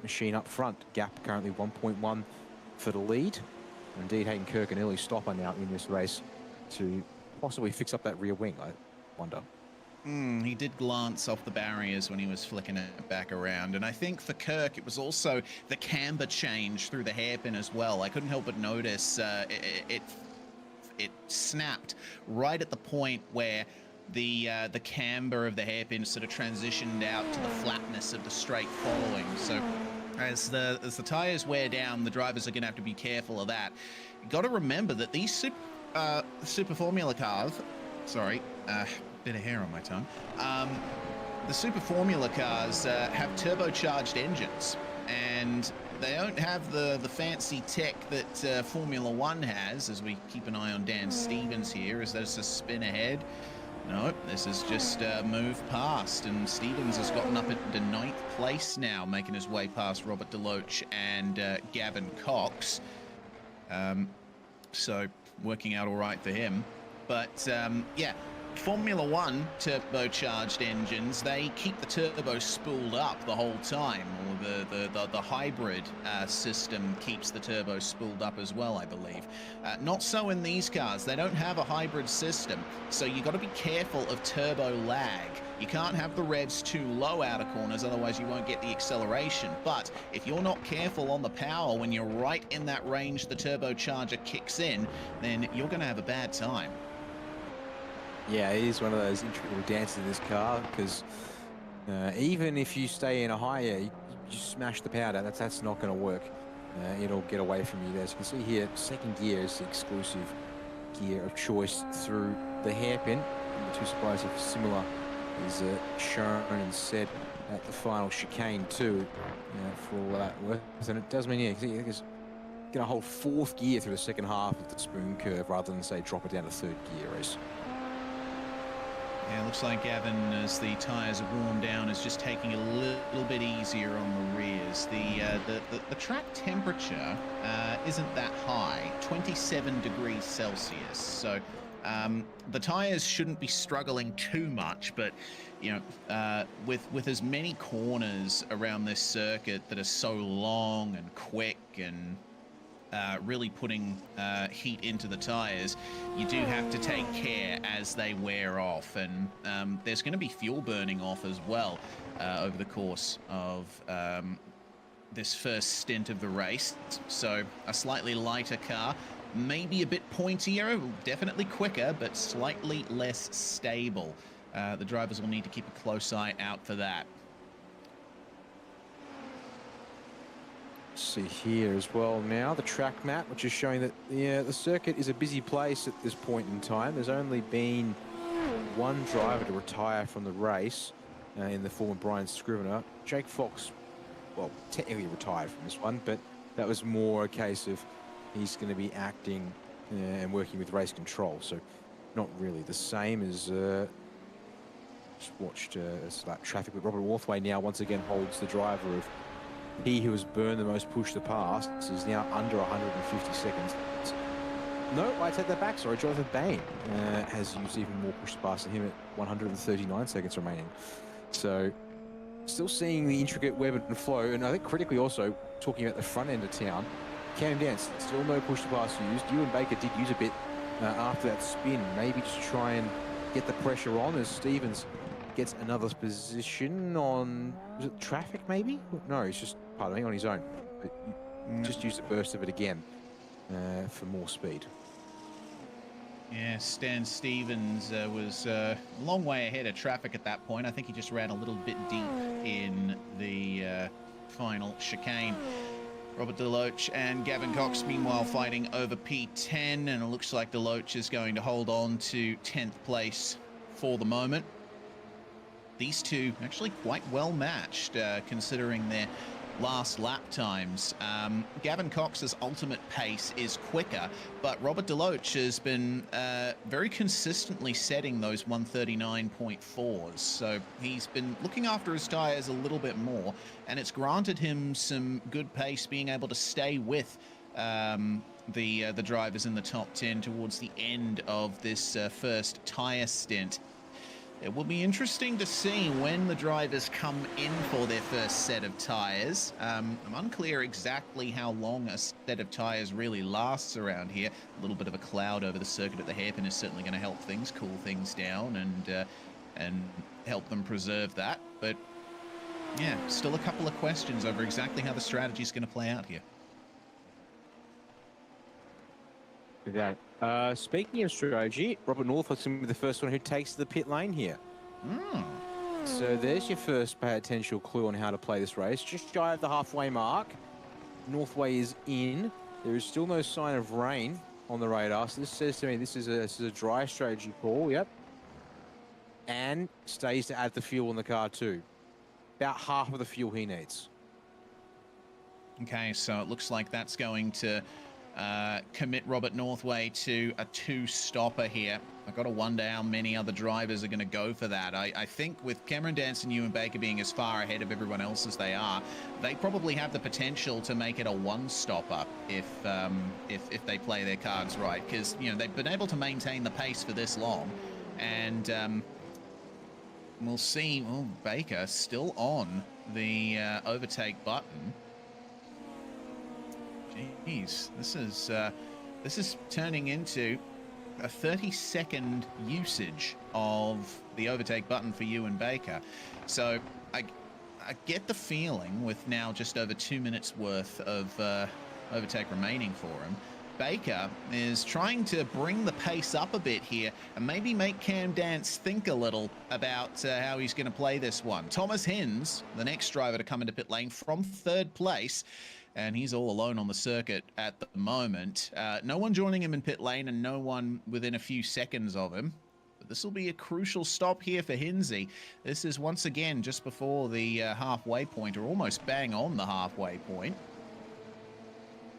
machine up front. Gap currently 1.1 for the lead. Indeed, Hayden Kirk an early stopper now in this race to possibly fix up that rear wing, I wonder. He did glance off the barriers when he was flicking it back around. And I think for Kirk, it was also the camber change through the hairpin as well. I couldn't help but notice it snapped right at the point where the camber of the hairpin sort of transitioned out to the flatness of the straight following. So as the tires wear down, the drivers are going to have to be careful of that. You got to remember that these Super Formula cars, bit of hair on my tongue. The Super Formula cars have turbocharged engines. and they don't have the fancy tech that Formula One has, as we keep an eye on Dan Stevens here. Is this a spin ahead? No, this is just move past, and Stevens has gotten up into 9th place now, making his way past Robert DeLoach and Gavin Cox. So working out all right for him. But yeah, Formula One turbocharged engines, they keep the turbo spooled up the whole time, or the hybrid system keeps the turbo spooled up as well, I believe. Not so in these cars. They don't have a hybrid system, so you got to be careful of turbo lag. You can't have the revs too low out of corners, otherwise you won't get the acceleration. But if you're not careful on the power when you're right in that range the turbocharger kicks in, then you're going to have a bad time. Yeah, it is one of those intricate dances in this car, because even if you stay in a higher, you smash the power down, that's not going to work. It'll get away from you. As you can see here, second gear is the exclusive gear of choice through the hairpin. I'm too surprised if similar is shown and said at the final chicane too, for all that work. And it does mean, yeah, you think it's going to hold fourth gear through the second half of the spoon curve rather than, say, drop it down to third gear race. Yeah, it looks like Gavin, as the tyres have worn down, is just taking a little bit easier on the rears. The track temperature isn't that high, 27 degrees Celsius. So the tyres shouldn't be struggling too much, but you know, with as many corners around this circuit that are so long and quick and really putting heat into the tires, you do have to take care as they wear off, and there's going to be fuel burning off as well over the course of this first stint of the race. So a slightly lighter car, maybe a bit pointier, definitely quicker, but slightly less stable. The drivers will need to keep a close eye out for that. See here as well now the track map, which is showing that the circuit is a busy place at this point in time. There's only been one driver to retire from the race in the form of Brian Scrivener. Jake Fox, well, technically retired from this one, but that was more a case of he's going to be acting and working with race control, so not really the same as just watched that traffic. But Robert Northway now once again holds the driver of he who has burned the most push to pass is now under 150 seconds. No, I take that back. Sorry, Jonathan Bain has used even more push to pass than him at 139 seconds remaining. So still seeing the intricate web and flow. And I think critically also, talking about the front end of town, Cam Dance, still no push to pass used. Ewan Baker did use a bit after that spin. Maybe just try and get the pressure on as Stevens gets another position on, was it traffic maybe? No, he's just, pardon me, on his own. But just use the burst of it again for more speed. Yeah, Stan Stevens was a long way ahead of traffic at that point. I think he just ran a little bit deep in the final chicane. Robert DeLoach and Gavin Cox, meanwhile, fighting over P10, and it looks like DeLoach is going to hold on to 10th place for the moment. These two actually quite well matched, considering their last lap times. Gavin Cox's ultimate pace is quicker, but Robert DeLoach has been very consistently setting those 139.4s. So he's been looking after his tires a little bit more, and it's granted him some good pace, being able to stay with the drivers in the top 10 towards the end of this first tire stint. It will be interesting to see when the drivers come in for their first set of tyres. I'm unclear exactly how long a set of tyres really lasts around here. A little bit of a cloud over the circuit at the hairpin is certainly going to help things, cool things down, and help them preserve that. But yeah, still a couple of questions over exactly how the strategy is going to play out here. Okay. Speaking of strategy, Robert Northway's going to be the first one who takes the pit lane here. So there's your first potential clue on how to play this race. Just shy of the halfway mark. Northway is in. There is still no sign of rain on the radar. So this says to me this is a dry strategy call. Yep. And stays to add the fuel in the car too. About half of the fuel he needs. Okay, so it looks like that's going to commit Robert Northway to a 2-stopper here. I've got to wonder how many other drivers are going to go for that. I think with Cameron Dance and Ewan Baker being as far ahead of everyone else as they are, they probably have the potential to make it a 1-stopper if they play their cards right, because you know they've been able to maintain the pace for this long, and we'll see. Oh, Baker still on the overtake button. Jeez, this is turning into a 30-second usage of the overtake button for Ewan Baker. So I get the feeling with now just over 2 minutes worth of overtake remaining for him, Baker is trying to bring the pace up a bit here and maybe make Cam Dance think a little about how he's going to play this one. Thomas Hins, the next driver to come into pit lane from 3rd place, and he's all alone on the circuit at the moment. No one joining him in pit lane and no one within a few seconds of him. But this will be a crucial stop here for Hinsey. This is once again just before the halfway point, or almost bang on the halfway point.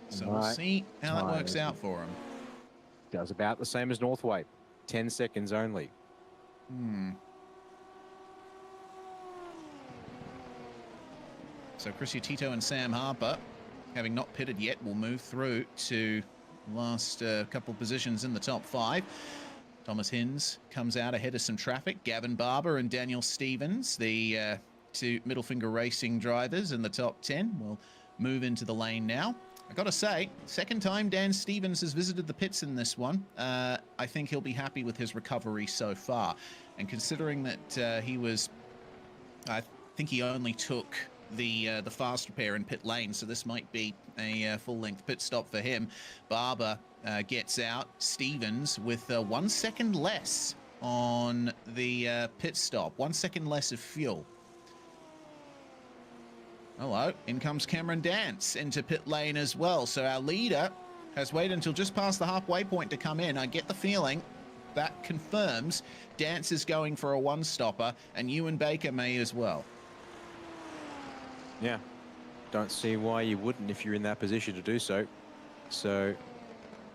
So we'll see how that works out for him. Does about the same as Northway. 10 seconds only. So Chris Tito and Sam Harper, having not pitted yet, will move through to last couple positions in the top 5. Thomas Hins comes out ahead of some traffic. Gavin Barber and Daniel Stevens, the 2 Middle Finger Racing drivers in the top 10, will move into the lane now. I gotta say, second time Dan Stevens has visited the pits in this one. I think he'll be happy with his recovery so far. And considering that he was, I think he only took the fast repair in pit lane, so this might be a full-length pit stop for him. Barber gets out. Stevens with 1 second less on the pit stop. 1 second less of fuel. Hello, in comes Cameron Dance into pit lane as well. So our leader has waited until just past the halfway point to come in. I get the feeling that confirms Dance is going for a 1-stopper, and Ewan Baker may as well. Yeah, don't see why you wouldn't if you're in that position to do so. So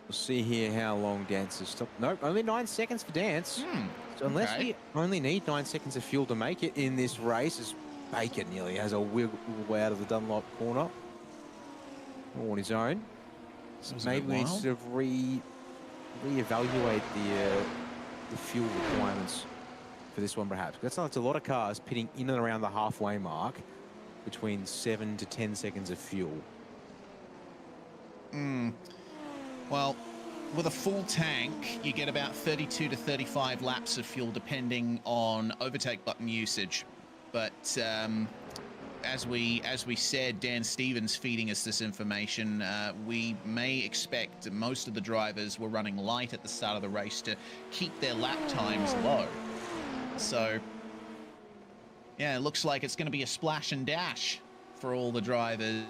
we'll see here how long Dance has stopped. Nope, only 9 seconds for Dance. So unless we only need 9 seconds of fuel to make it in this race, as Baker nearly has a wiggle out of the Dunlop corner all on his own. So maybe we need to sort of reevaluate the fuel requirements for this one, perhaps. That's a lot of cars pitting in and around the halfway mark, between 7 to 10 seconds of fuel. Well, with a full tank, you get about 32 to 35 laps of fuel, depending on overtake button usage. But as we said, Dan Stevens feeding us this information, we may expect most of the drivers were running light at the start of the race to keep their lap times low. So yeah, it looks like it's going to be a splash and dash for all the drivers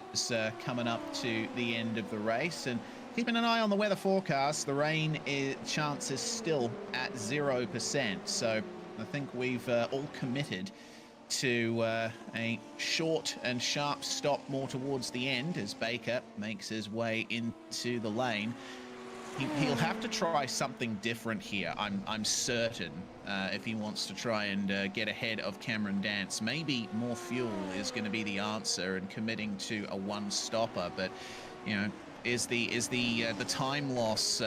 coming up to the end of the race. And keeping an eye on the weather forecast, the rain chance is still at 0%. So I think we've all committed to a short and sharp stop more towards the end as Baker makes his way into the lane. He'll have to try something different here, I'm certain, if he wants to try and get ahead of Cameron Dance. Maybe more fuel is going to be the answer, and committing to a 1-stopper. But you know, is the time loss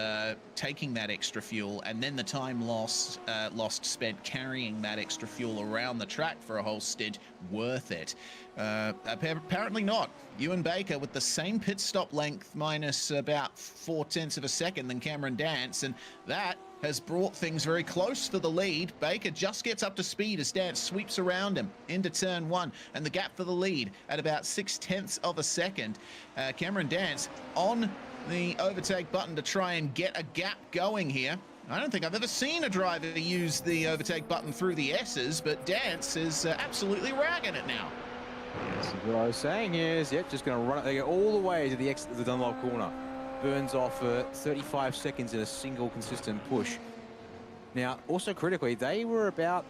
taking that extra fuel, and then the time lost spent carrying that extra fuel around the track for a whole stint, worth it? Apparently not. Ewan Baker with the same pit stop length minus about 0.4 of a second than Cameron Dance, and that has brought things very close for the lead. Baker just gets up to speed as Dance sweeps around him into turn 1, and the gap for the lead at about 0.6 of a second. Cameron Dance on the overtake button to try and get a gap going here. I don't think I've ever seen a driver use the overtake button through the S's, but Dance is absolutely ragging it now. Yes, what I was saying is, yep, just going to run it. They go all the way to the exit of the Dunlop corner. Burns off 35 seconds in a single consistent push. Now, also critically, they were about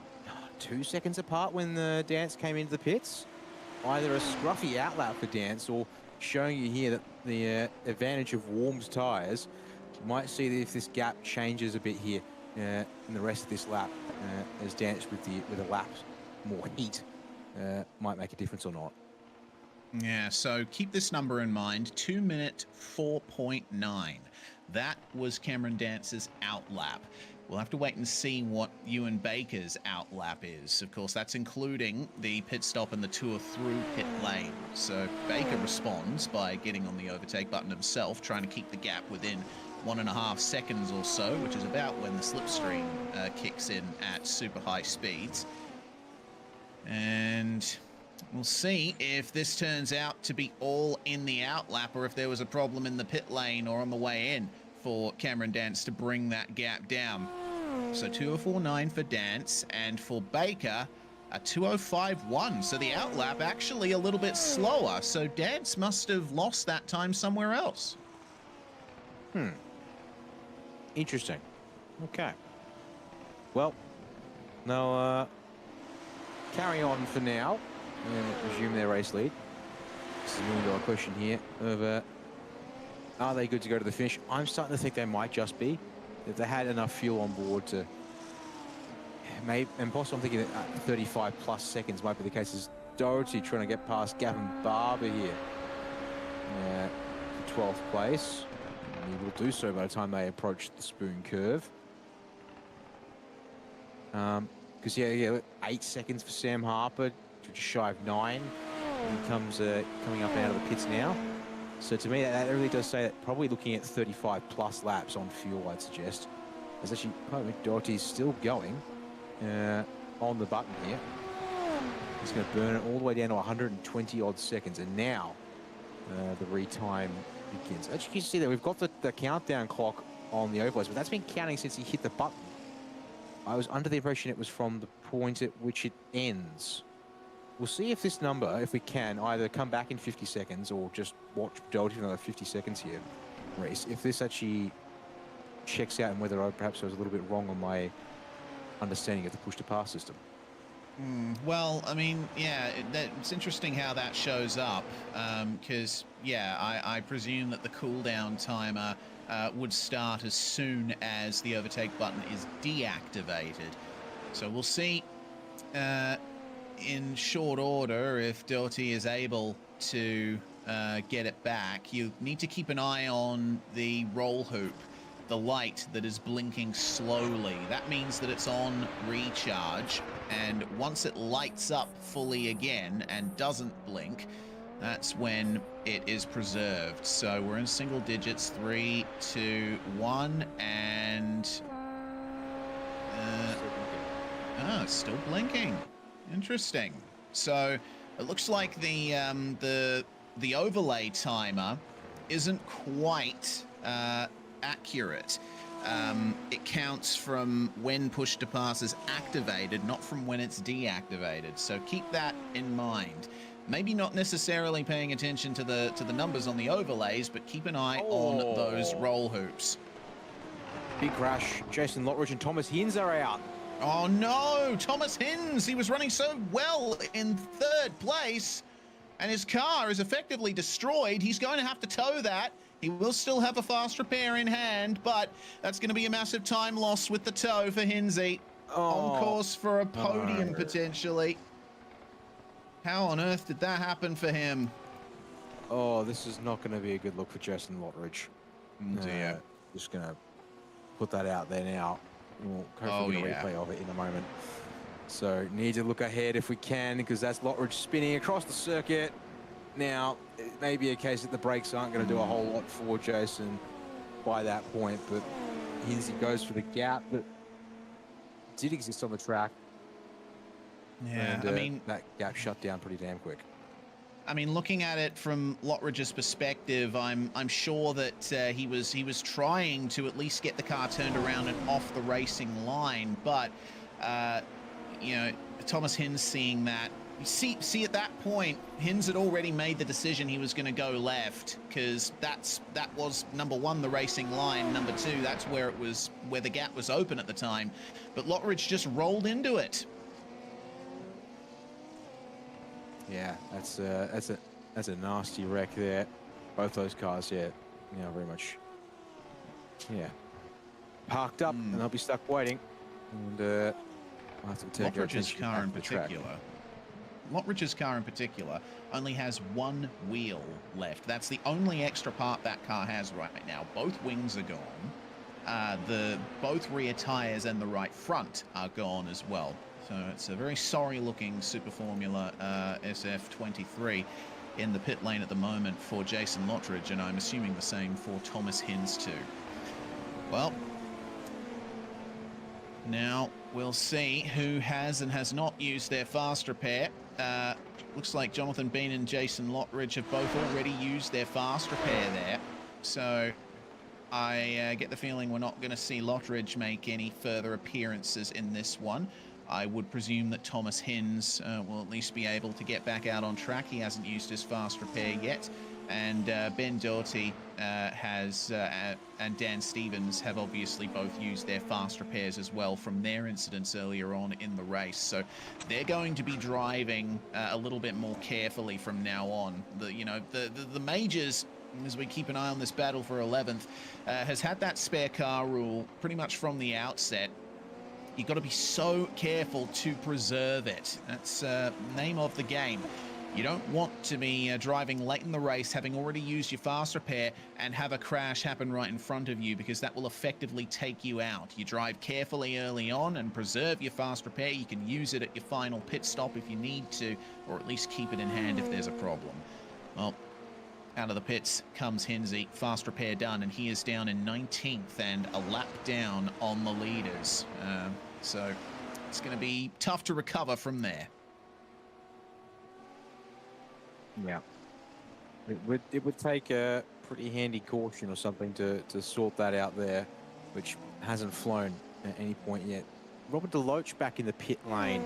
2 seconds apart when the Dance came into the pits. Either a scruffy outlap for Dance or showing you here that the advantage of warmed tyres. Might see that if this gap changes a bit here in the rest of this lap, as Dance with the laps more heat, might make a difference or not. Yeah, so keep this number in mind, 2 minute 4.9. That was Cameron Dance's outlap. We'll have to wait and see what Ewan Baker's outlap is. Of course, that's including the pit stop and the tour through pit lane. So Baker responds by getting on the overtake button himself, trying to keep the gap within 1.5 seconds or so, which is about when the slipstream kicks in at super high speeds. And we'll see if this turns out to be all in the outlap or if there was a problem in the pit lane or on the way in for Cameron Dance to bring that gap down. So 2:04.9 for Dance, and for Baker, a 2:05.1. So the outlap actually a little bit slower. So Dance must have lost that time somewhere else. Interesting. Okay. Well, now carry on for now and resume their race lead. This is a $1 million question here of are they good to go to the finish? I'm starting to think they might just be. If they had enough fuel on board to maybe, and possibly I'm thinking that 35 plus seconds might be the case. As Doherty trying to get past Gavin Barber here for 12th place. And he will do so by the time they approach the spoon curve. Because yeah, 8 seconds for Sam Harper, just shy of 9. He comes coming up and out of the pits now. So to me, that really does say that probably looking at 35 plus laps on fuel, I'd suggest. As actually, Doherty's still going on the button here. He's going to burn it all the way down to 120 odd seconds, and now the retime begins. As you can see there, we've got the countdown clock on the overlays, but that's been counting since he hit the button. I was under the impression it was from the point at which it ends. We'll see if this number, if we can, either come back in 50 seconds or just watch Doherty for another 50 seconds here. Race. If this actually checks out and whether perhaps I was a little bit wrong on my understanding of the push-to-pass system. Well, I mean, yeah, it's interesting how that shows up, because, yeah, I presume that the cooldown timer would start as soon as the overtake button is deactivated. So we'll see in short order if Doherty is able to get it back. You need to keep an eye on the roll hoop, the light that is blinking slowly. That means that it's on recharge, and once it lights up fully again and doesn't blink, that's when it is preserved. So we're in single digits, 3, 2, 1, and it's still blinking. Interesting. So it looks like the overlay timer isn't quite accurate. It counts from when push to pass is activated, not from when it's deactivated. So keep that in mind. Maybe not necessarily paying attention to the numbers on the overlays, but keep an eye on those roll hoops. Big crash. Jason Lottridge and Thomas Hinz are out. Oh no, Thomas Hinz, he was running so well in 3rd place, and his car is effectively destroyed. He's going to have to tow that. He will still have a fast repair in hand, but that's going to be a massive time loss with the tow for Hinzy. On course for a podium, potentially. How on earth did that happen for him? Oh, this is not going to be a good look for Jason Lottridge. Dear. Just going to put that out there now. We'll hopefully get a replay of it in a moment. So need to look ahead if we can, because that's Lottridge spinning across the circuit. Now, it may be a case that the brakes aren't going to do a whole lot for Jason by that point, but Hinzy goes for the gap that did exist on the track. Yeah, and, I mean, that gap shut down pretty damn quick. I mean, looking at it from Lottridge's perspective, I'm sure that he was trying to at least get the car turned around and off the racing line, but you know, Thomas Hinz seeing that. See, at that point, Hinz had already made the decision he was going to go left, because that was number 1, the racing line. Number 2, that's where the gap was open at the time. But Lottridge just rolled into it. Yeah, that's a That's a nasty wreck there. Both those cars, yeah, very much, yeah, parked up, and they'll be stuck waiting. And I'll have to take our Lockridge's attention car back in to the track. particular. Lockridge's car in particular only has one wheel left. That's the only extra part that car has right now. Both wings are gone. Both rear tires and the right front are gone as well. So it's a very sorry-looking Super Formula SF23 in the pit lane at the moment for Jason Lockridge, and I'm assuming the same for Thomas Hinz too. Well, now we'll see who has and has not used their fast repair. Looks like Jonathan Bean and Jason Lockridge have both already used their fast repair there. So I get the feeling we're not going to see Lockridge make any further appearances in this one. I would presume that Thomas Hinz will at least be able to get back out on track. He hasn't used his fast repair yet. And Ben Doherty and Dan Stevens have obviously both used their fast repairs as well from their incidents earlier on in the race. So they're going to be driving a little bit more carefully from now on. The majors, as we keep an eye on this battle for 11th, has had that spare car rule pretty much from the outset. You've got to be so careful to preserve it. That's the name of the game. You don't want to be driving late in the race, having already used your fast repair, and have a crash happen right in front of you, because that will effectively take you out. You drive carefully early on and preserve your fast repair. You can use it at your final pit stop if you need to, or at least keep it in hand if there's a problem. Well, out of the pits comes Hinze, fast repair done, and he is down in 19th and a lap down on the leaders. So it's going to be tough to recover from there. Yeah, it would take a pretty handy caution or something to sort that out there, which hasn't flown at any point yet. Robert DeLoach back in the pit lane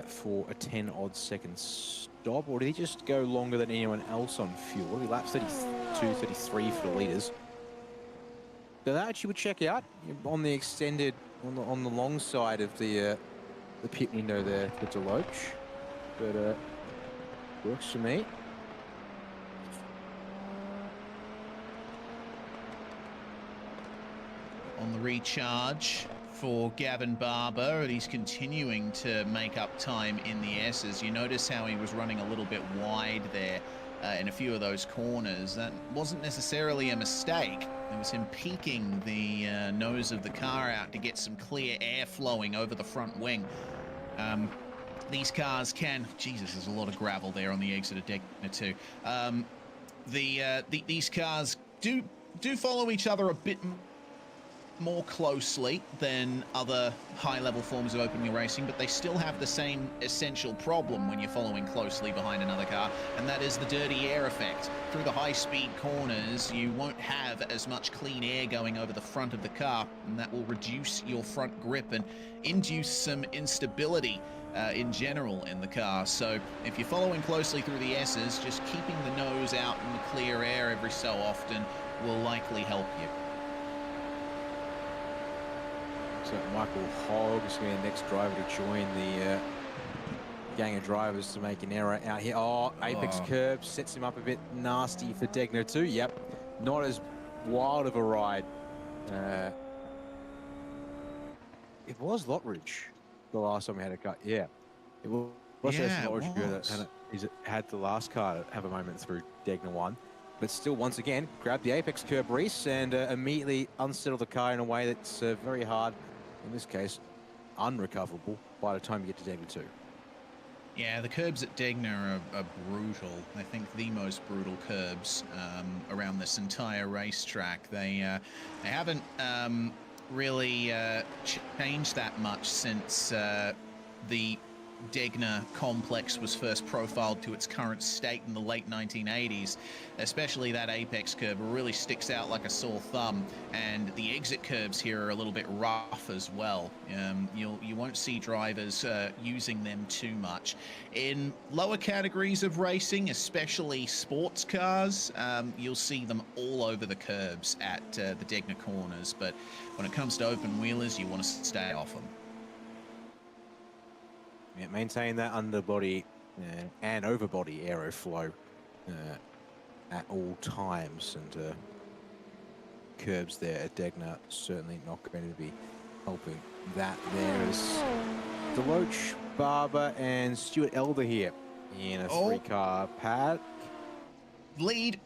for a 10-odd second stop, or did he just go longer than anyone else on fuel? He laps 32, 33 for the leaders. So that actually would check out on the extended, on the long side of the pit window there for DeLoach, but works for me. On the recharge for Gavin Barber, and he's continuing to make up time in the S's. You notice how he was running a little bit wide there in a few of those corners. That wasn't necessarily a mistake. It was him peeking the nose of the car out to get some clear air flowing over the front wing. These cars can... Jesus, there's a lot of gravel there on the exit of Degner too. These cars do follow each other a bit more closely than other high-level forms of open-wheel racing, but they still have the same essential problem when you're following closely behind another car, and that is the dirty air effect. Through the high-speed corners, you won't have as much clean air going over the front of the car, and that will reduce your front grip and induce some instability in general in the car. So if you're following closely through the S's, just keeping the nose out in the clear air every so often will likely help you. So Michael Hogg is going to be the next driver to join the gang of drivers to make an error out here. Oh, apex curb sets him up a bit nasty for Degner too. Yep, not as wild of a ride. It was Lockridge the last time we had a cut. Yeah, it was. Lockridge that had the last car have a moment through Degner 1. But still, once again, grab the apex curb, Reese, and immediately unsettle the car in a way that's very hard, in this case, unrecoverable by the time you get to Degner 2. Yeah, the curbs at Degner are brutal. I think the most brutal curbs around this entire racetrack. They haven't really changed that much since the Degner complex was first profiled to its current state in the late 1980s. Especially that apex curb really sticks out like a sore thumb, and the exit curbs here are a little bit rough as well. You won't see drivers using them too much. In lower categories of racing, especially sports cars, you'll see them all over the curbs at the Degner corners, but when it comes to open wheelers, you want to stay off them. Yeah, maintain that underbody and overbody aeroflow at all times, and curbs there at Degner certainly not going to be helping that. There is Deloach, Barber, and Stuart Elder here in a three-car pad. Lead.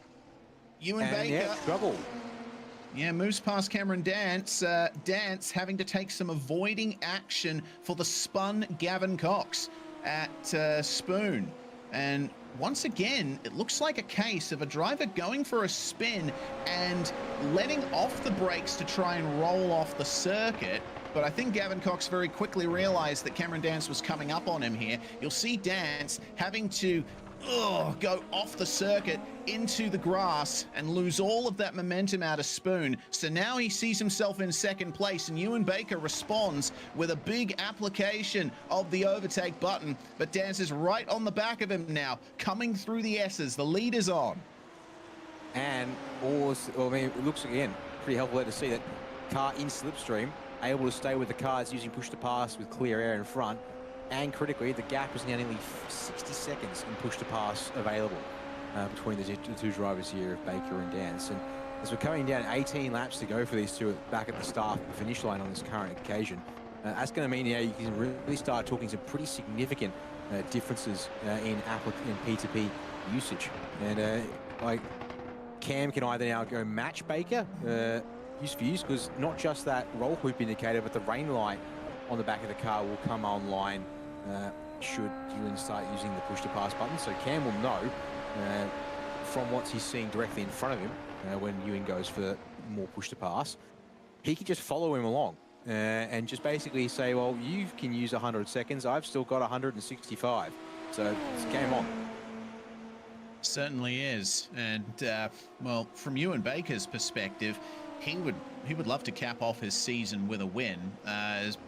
Ewan Baker. Yeah, trouble. Yeah, moves past Cameron Dance. Dance having to take some avoiding action for the spun Gavin Cox at Spoon. And once again, it looks like a case of a driver going for a spin and letting off the brakes to try and roll off the circuit. But I think Gavin Cox very quickly realized that Cameron Dance was coming up on him here. You'll see Dance having to go off the circuit into the grass and lose all of that momentum out of Spoon. So now he sees himself in second place, and Ewan Baker responds with a big application of the overtake button. But Dance is right on the back of him now, coming through the S's. The lead is on. And also, I mean, it looks again pretty helpful to see that car in slipstream, able to stay with the cars using push to pass with clear air in front. And critically, the gap is now nearly 60 seconds in push to pass available between the two drivers here of Baker and Dance. And as we're coming down 18 laps to go for these two back at the start finish line on this current occasion, that's going to mean you can really start talking some pretty significant differences in P2P usage. And like Cam can either now go match Baker use for use, because not just that roll hoop indicator, but the rain light on the back of the car will come online should Ewan start using the push to pass button. So Cam will know from what he's seeing directly in front of him when Ewan goes for more push to pass. He can just follow him along and just basically say, well, you can use 100 seconds. I've still got 165. So it's game on. Certainly is. And, well, from Ewan Baker's perspective, he would love to cap off his season with a win,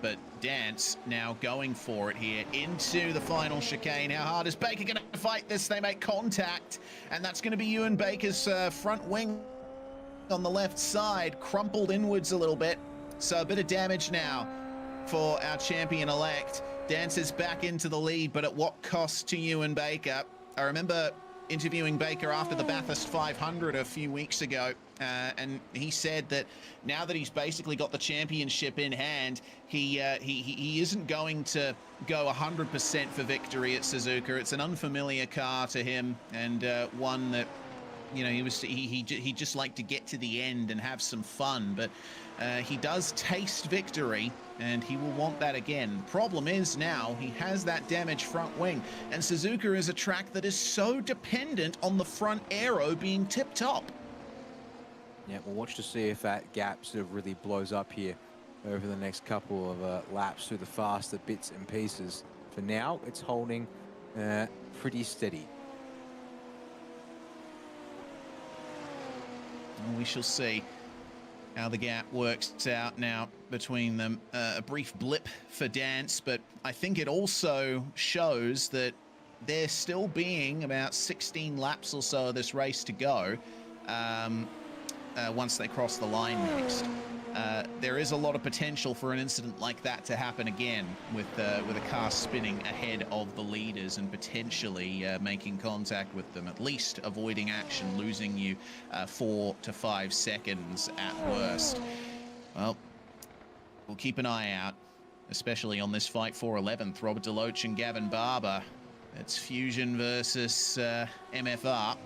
but Dance now going for it here into the final chicane. How hard is Baker going to fight this? They make contact, and that's going to be Ewan Baker's front wing on the left side, crumpled inwards a little bit. So a bit of damage now for our champion-elect. Dance is back into the lead, but at what cost to Ewan Baker? I remember interviewing Baker after the Bathurst 500 a few weeks ago, and he said that now that he's basically got the championship in hand, he isn't going to go 100% for victory at Suzuka. It's an unfamiliar car to him, and one that, you know, he just liked to get to the end and have some fun, but he does taste victory, and he will want that again. Problem is now he has that damaged front wing, and Suzuka is a track that is so dependent on the front aero being tip-top. Yeah, we'll watch to see if that gap sort of really blows up here over the next couple of laps through the faster bits and pieces. For now, it's holding pretty steady. And we shall see how the gap works out now between them. A brief blip for Dance, but I think it also shows that there still being about 16 laps or so of this race to go once they cross the line next. There is a lot of potential for an incident like that to happen again, with a car spinning ahead of the leaders and potentially making contact with them, at least avoiding action, losing you 4 to 5 seconds at worst. Well, we'll keep an eye out, especially on this fight for 11th. Robert Deloach and Gavin Barber. It's Fusion versus MFR.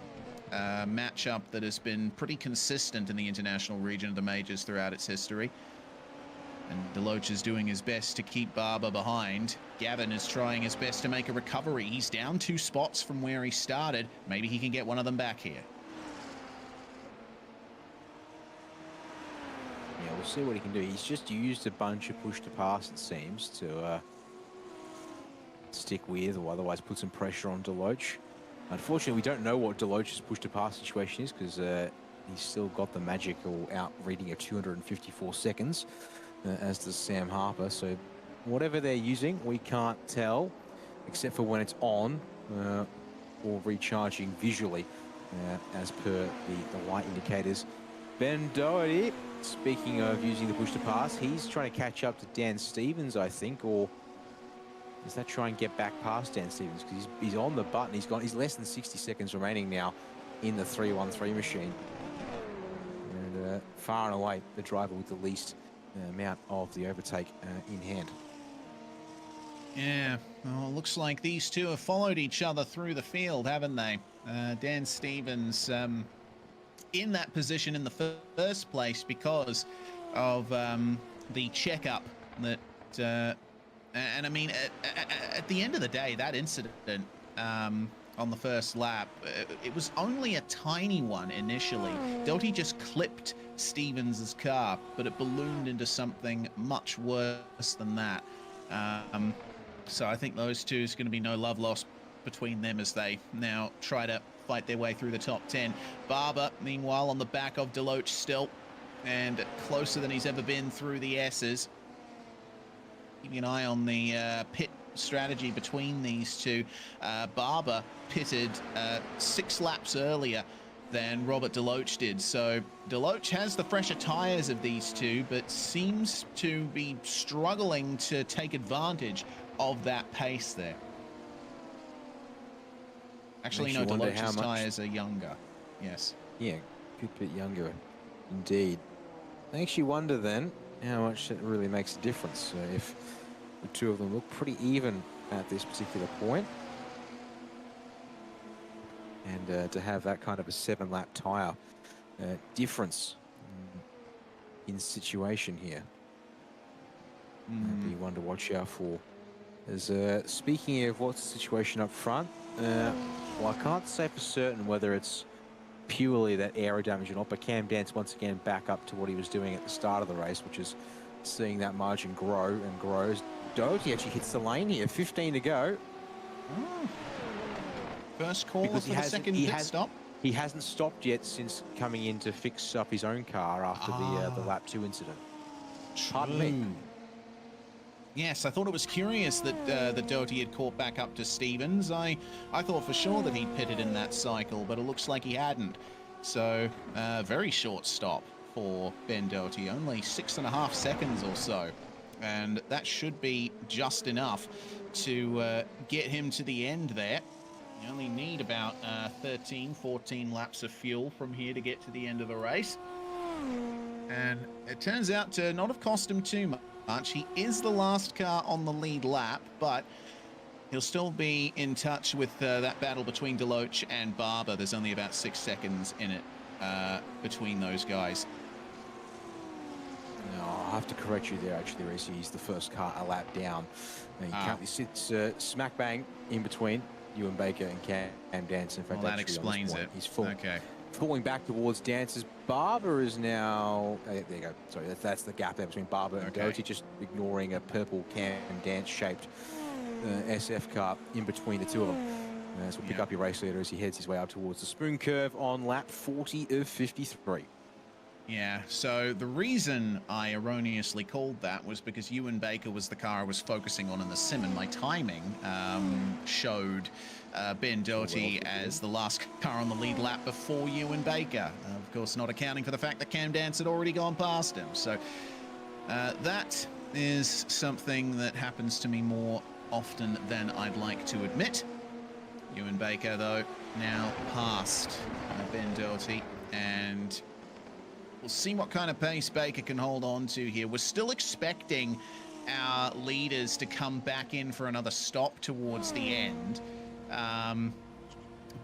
Matchup that has been pretty consistent in the international region of the majors throughout its history. And Deloach is doing his best to keep Barber behind. Gavin is trying his best to make a recovery. He's down 2 spots from where he started. Maybe he can get one of them back here. Yeah, we'll see what he can do. He's just used a bunch of push to pass, it seems, to stick with, or otherwise put some pressure on Deloach. Unfortunately, we don't know what Deloach's push to pass situation is, because he's still got the magical out reading of 254 seconds, as does Sam Harper. So whatever they're using, we can't tell, except for when it's on or recharging visually, as per the light indicators. Ben Doherty, speaking of using the push to pass, he's trying to catch up to Dan Stevens, I think, or Does that try and get back past Dan Stevens? Because he's on the button. He's less than 60 seconds remaining now in the 3-1-3 machine. And far and away, the driver with the least amount of the overtake in hand. Yeah, well, looks like these two have followed each other through the field, haven't they? Dan Stevens in that position in the first place because of the checkup that, and I mean, at the end of the day, that incident on the first lap, it was only a tiny one initially. Doty just clipped Stevens's car, but it ballooned into something much worse than that. So I think those two is going to be no love lost between them as they now try to fight their way through the top 10. Barber, meanwhile, on the back of Deloach still, and closer than he's ever been through the S's. Keeping an eye on the pit strategy between these two. Barber pitted 6 laps earlier than Robert Deloach did. So Deloach has the fresher tires of these two, but seems to be struggling to take advantage of that pace there. Actually, no, Deloach's tires are younger. Yes. Yeah, good bit younger, indeed. Makes you wonder then how much it really makes a difference if the two of them look pretty even at this particular point. And to have that kind of a 7-lap tire difference in situation here. Be one to watch out for. As speaking of what's the situation up front, well, I can't say for certain whether it's purely that aero damage or not, but Cam Dance once again back up to what he was doing at the start of the race, which is seeing that margin grow and grows. Doty actually hits the lane here, 15 to go. First call for the second pit stop. He hasn't stopped yet since coming in to fix up his own car after the lap 2 incident. Pardon me. Yes, I thought it was curious that Doty had caught back up to Stevens. I thought for sure that he'd pitted in that cycle, but it looks like he hadn't. So, very short stop for Ben Doty, only 6.5 seconds or so. And that should be just enough to get him to the end there. You only need about 13, 14 laps of fuel from here to get to the end of the race. And it turns out to not have cost him too much. He is the last car on the lead lap, but he'll still be in touch with that battle between Deloach and Barber. There's only about 6 seconds in it between those guys. No, I'll have to correct you there, actually, Reese. He's the first car a lap down. He currently sits smack bang in between Ewan Baker and Cam Dance. In fact, well, that explains it. He's falling back towards Dance's. Barber is now... there you go. Sorry, that's the gap there between Barber and Doty, just ignoring a purple Cam Dance-shaped SF car in between the two of them. So we'll pick up your race leader as he heads his way up towards the spoon curve on lap 40 of 53. Yeah, so the reason I erroneously called that was because Ewan Baker was the car I was focusing on in the sim, and my timing showed Ben Doty as the last car on the lead lap before Ewan Baker. Of course, not accounting for the fact that Cam Dance had already gone past him. So that is something that happens to me more often than I'd like to admit. Ewan Baker, though, now past Ben Doty, and we'll see what kind of pace Baker can hold on to here. We're still expecting our leaders to come back in for another stop towards the end.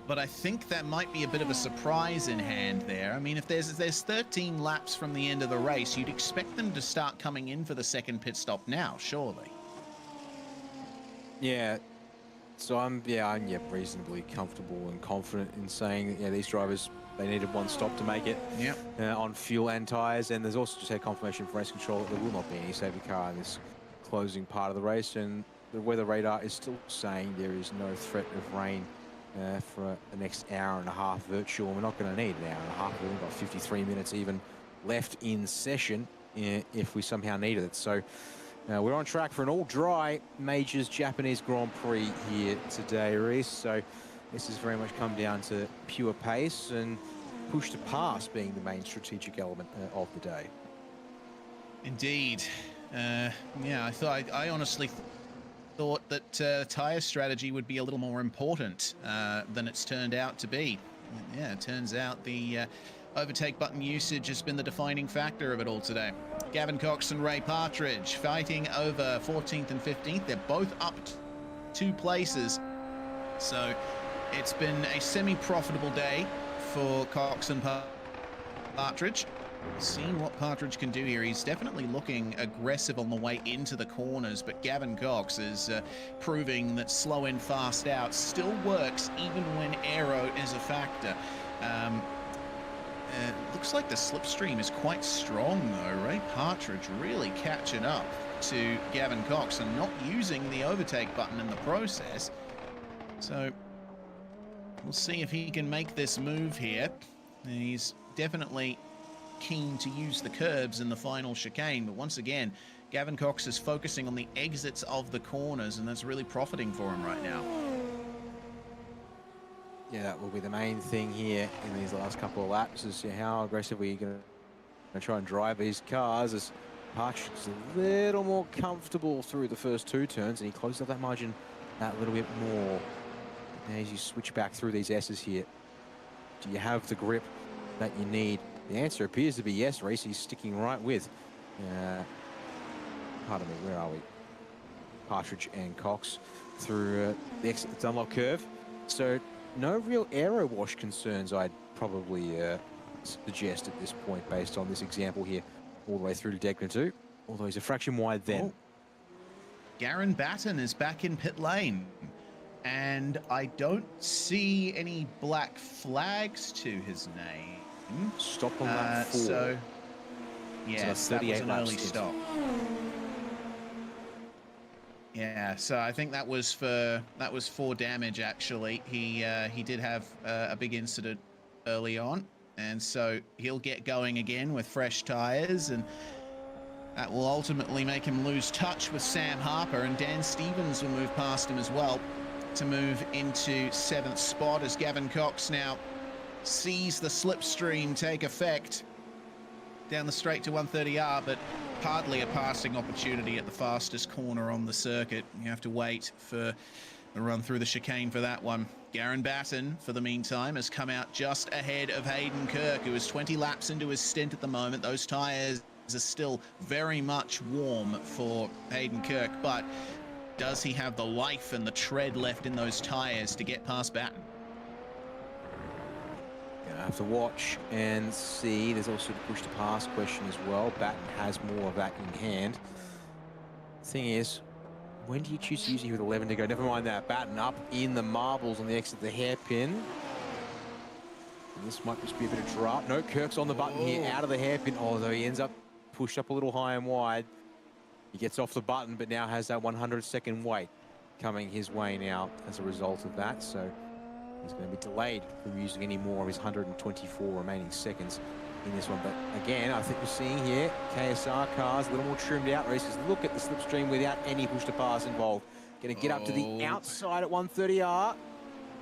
But I think that might be a bit of a surprise in hand there. I mean, if there's 13 laps from the end of the race, you'd expect them to start coming in for the second pit stop now, surely. Yeah. So I'm reasonably comfortable and confident in saying that these drivers, they needed one stop to make it on fuel and tyres. And there's also just had confirmation from race control that there will not be any safety car in this closing part of the race. And the weather radar is still saying there is no threat of rain for the next hour and a half virtual. We're not going to need an hour and a half. We've got 53 minutes even left in session if we somehow needed it. So we're on track for an all-dry Majors Japanese Grand Prix here today, Reese. So this has very much come down to pure pace and push to pass being the main strategic element of the day. Indeed. Yeah, I honestly thought that tyre strategy would be a little more important than it's turned out to be. Yeah, it turns out the overtake button usage has been the defining factor of it all today. Gavin Cox and Ray Partridge fighting over 14th and 15th. They're both up 2 places. So it's been a semi-profitable day for Cox and Partridge. Seeing what Partridge can do here. He's definitely looking aggressive on the way into the corners, but Gavin Cox is proving that slow in, fast out still works even when aero is a factor. Looks like the slipstream is quite strong though. Ray Partridge really catching up to Gavin Cox and not using the overtake button in the process. So we'll see if he can make this move here. He's definitely keen to use the curbs in the final chicane, but once again, Gavin Cox is focusing on the exits of the corners, and that's really profiting for him right now. Yeah, that will be the main thing here in these last couple of laps, is how aggressively you're going to try and drive these cars, as Partridge is a little more comfortable through the first 2 turns, and he closes up that margin that little bit more. Now as you switch back through these S's here, do you have the grip that you need? The answer appears to be yes. Reese is sticking right with, pardon me, where are we? Partridge and Cox through the exit Dunlop curve. So no real aero wash concerns, I'd probably suggest at this point, based on this example here, all the way through to Degner 2, although he's a fraction wide then. Garen Batten is back in pit lane, and I don't see any black flags to his name. Stop on lap 4. So, yes, so that was an early stop. stop. Yeah, so I think that was for damage. Actually, he did have a big incident early on, and so he'll get going again with fresh tires, and that will ultimately make him lose touch with Sam Harper, and Dan Stevens will move past him as well to move into 7th spot as Gavin Cox now sees the slipstream take effect down the straight to 130R, but hardly a passing opportunity at the fastest corner on the circuit. You have to wait for the run through the chicane for that one. Garen Batten, for the meantime, has come out just ahead of Hayden Kirk, who is 20 laps into his stint at the moment. Those tyres are still very much warm for Hayden Kirk, but does he have the life and the tread left in those tyres to get past Batten? Gonna have to watch and see. There's also the push to pass question as well. Batten has more of that in hand. Thing is, when do you choose to use it with 11 to go? Never mind that. Batten up in the marbles on the exit of the hairpin. And this might just be a bit of drop. No, Kirk's on the button here, out of the hairpin. Although he ends up pushed up a little high and wide. He gets off the button, but now has that 100-second wait coming his way now as a result of that. So he's going to be delayed from using any more of his 124 remaining seconds in this one. But again, I think we're seeing here KSR cars a little more trimmed out. Races look at the slipstream without any push to pass involved. Going to get up to the outside at 130R,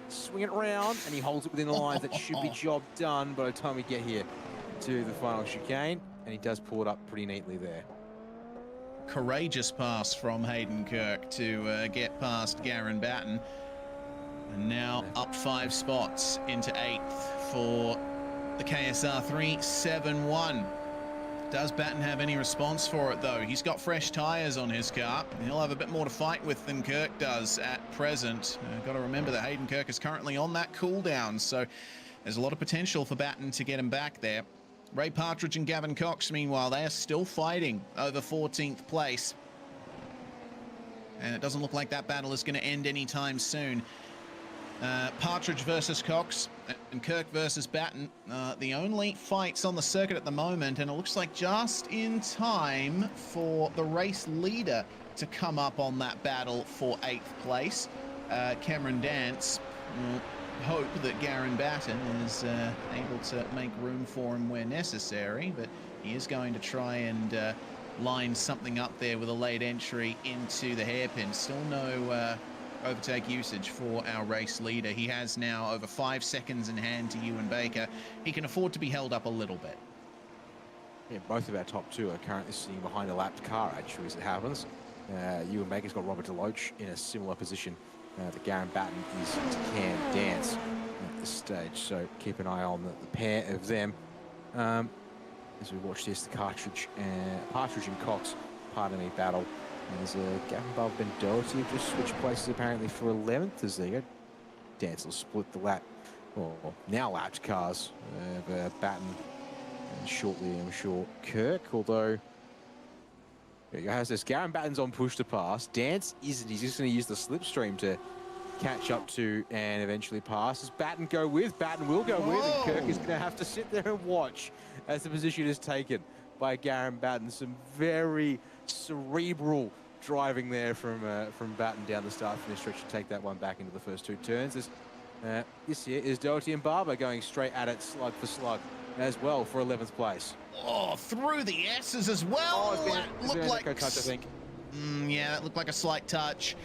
swing it around, and he holds it within the lines. That should be job done by the time we get here to the final chicane, and he does pull it up pretty neatly there. Courageous pass from Hayden Kirk to get past Garen Batten. And now up 5 spots into 8th for the KSR 371. Does Batten have any response for it, though? He's got fresh tyres on his car. He'll have a bit more to fight with than Kirk does at present. Got to remember that Hayden Kirk is currently on that cooldown, so there's a lot of potential for Batten to get him back there. Ray Partridge and Gavin Cox, meanwhile, they are still fighting over 14th place. And it doesn't look like that battle is going to end anytime soon. Partridge versus Cox and Kirk versus Batten, the only fights on the circuit at the moment, and it looks like just in time for the race leader to come up on that battle for 8th place. Cameron Dance will hope that Garen Batten is able to make room for him where necessary, but he is going to try and line something up there with a late entry into the hairpin. Still no overtake usage for our race leader. He has now over 5 seconds in hand to Ewan Baker. He can afford to be held up a little bit. Yeah, both of our top 2 are currently sitting behind a lapped car, actually, as it happens. Ewan Baker's got Robert DeLoach in a similar position. The Garen Batten is to Cam Dance at this stage, so keep an eye on the pair of them. As we watch this, the Partridge and Cox, pardon me, battle. And there's Gavin Barber Ben Doherty have just switched places apparently for 11th as they go. Dance will split the lap, or now lapped cars of Batten and shortly, I'm sure, Kirk, although there you go, has this. Garen Batten's on push to pass. Dance isn't. He's just going to use the slipstream to catch up to and eventually pass. Does Batten go with? Batten will go with, and Kirk is going to have to sit there and watch as the position is taken by Garen Batten. Some very cerebral driving there from Batten down the start-finish stretch to take that one back into the first two turns. This here is Doherty and Barber going straight at it, slug for slug, as well for 11th place. Oh, through the S's as well. Looked like a touch, I think. Yeah, that looked like a slight touch.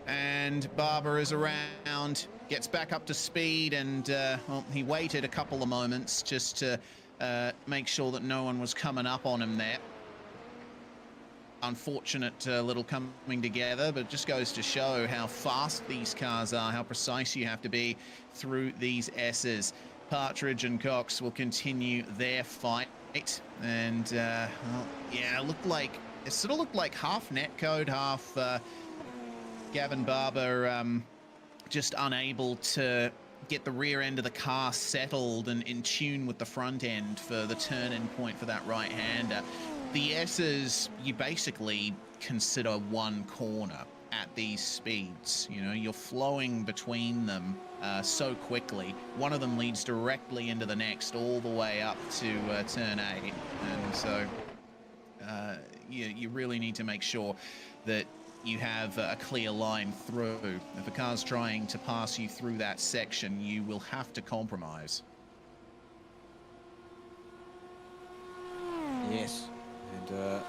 And Barber is around, gets back up to speed, and well, he waited a couple of moments just to make sure that no one was coming up on him there. Unfortunate little coming together, but it just goes to show how fast these cars are, how precise you have to be through these S's. Partridge and Cox will continue their fight, and well, yeah, it sort of looked like half netcode, half Gavin Barber just unable to get the rear end of the car settled and in tune with the front end for the turn-in point for that right-hander. The S's, you basically consider one corner at these speeds. You know, you're flowing between them so quickly. One of them leads directly into the next, all the way up to turn 8. And so you really need to make sure that you have a clear line through. If a car's trying to pass you through that section, you will have to compromise. Yes. And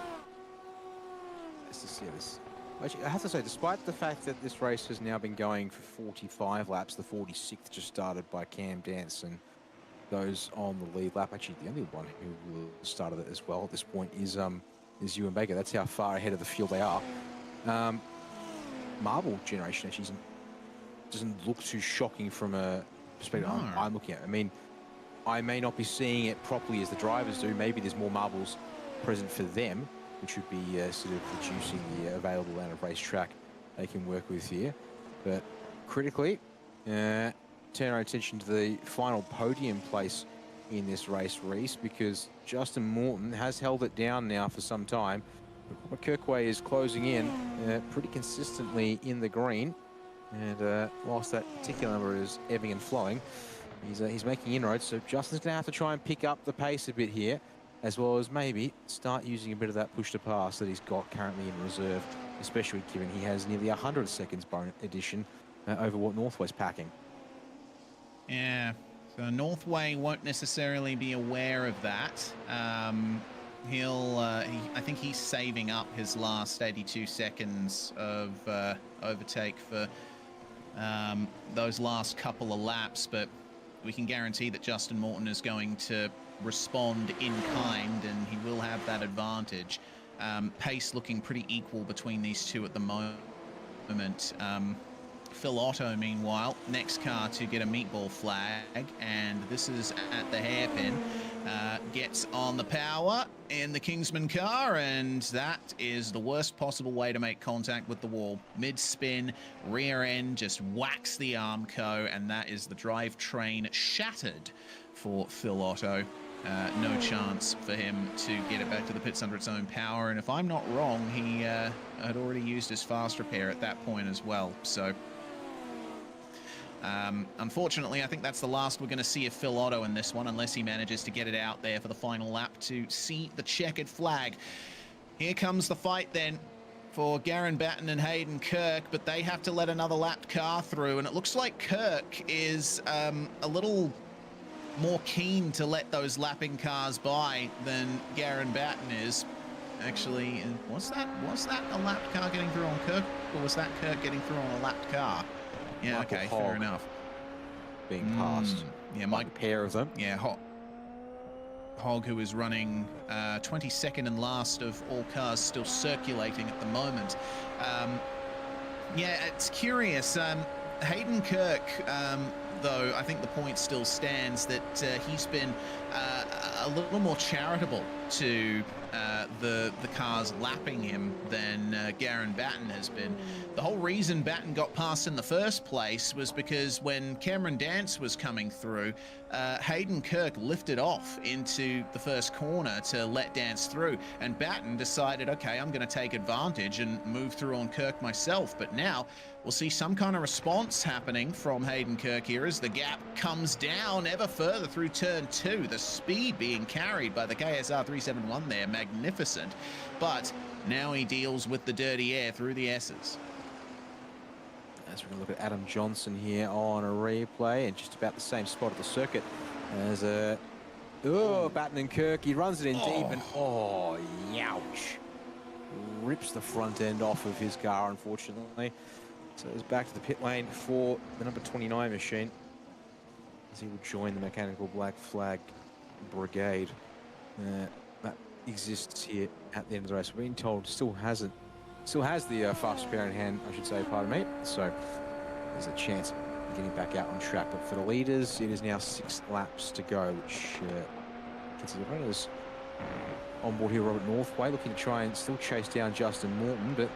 let's just see this. Actually, I have to say, despite the fact that this race has now been going for 45 laps, the 46th just started by Cam Dance, and those on the lead lap, actually the only one who started it as well at this point is Ewan Baker. That's how far ahead of the field they are. Marble generation actually doesn't look too shocking from a perspective I'm looking at. I mean, I may not be seeing it properly as the drivers do. Maybe there's more marbles present for them, which would be sort of reducing the available amount of racetrack they can work with here. But critically, turn our attention to the final podium place in this race, Reese, because Justin Morton has held it down now for some time. But Kirkway is closing in pretty consistently in the green, and whilst that particular number is ebbing and flowing, he's making inroads. So Justin's going to have to try and pick up the pace a bit here, as well as maybe start using a bit of that push to pass that he's got currently in reserve, especially given he has nearly 100 seconds bonus addition over what Northway's packing. Yeah, so Northway won't necessarily be aware of that. I think he's saving up his last 82 seconds of overtake for those last couple of laps, but we can guarantee that Justin Morton is going to respond in kind, and he will have that advantage. Pace looking pretty equal between these two at the moment. Phil Otto, meanwhile, next car to get a meatball flag, and this is at the hairpin. Gets on the power in the Kingsman car, and that is the worst possible way to make contact with the wall. Mid-spin, rear end just whacks the Armco, and that is the drivetrain shattered for Phil Otto. No chance for him to get it back to the pits under its own power, and if I'm not wrong, he had already used his fast repair at that point as well. So unfortunately, I think that's the last we're going to see of Phil Otto in this one, unless he manages to get it out there for the final lap to see the checkered flag. Here comes the fight then for Garen Batten and Hayden Kirk, but they have to let another lapped car through, and it looks like Kirk is a little more keen to let those lapping cars by than Garen Batten is. Actually, was that a lapped car getting through on Kirk, or was that Kirk getting through on a lapped car? Yeah, Michael okay, Hogg fair enough. Being passed. Yeah, Like a pair of them. Yeah, Hogg, who is running 22nd and last of all cars still circulating at the moment. Yeah, it's curious. Hayden Kirk, though, I think the point still stands that he's been a little more charitable to the cars lapping him than Garen Batten has been. The whole reason Batten got past in the first place was because when Cameron Dance was coming through, Hayden Kirk lifted off into the first corner to let Dance through, and Batten decided, okay, I'm going to take advantage and move through on Kirk myself. But now we'll see some kind of response happening from Hayden Kirk here as the gap comes down ever further through turn 2. The speed being carried by the KSR 371 there, magnificent. But now he deals with the dirty air through the S's. As we're going to look at Adam Johnson here on a replay, and just about the same spot of the circuit as Batten and Kirk. He runs it in deep, and youch. Rips the front end off of his car, unfortunately. So it's back to the pit lane for the number 29 machine, as he will join the mechanical black flag brigade that exists here at the end of the race. We're being told still has the fastest pair in hand, I should say, pardon me. So there's a chance of getting back out on track. But for the leaders, it is now 6 laps to go, which consider runners on board here. Robert Northway looking to try and still chase down Justin Morton, but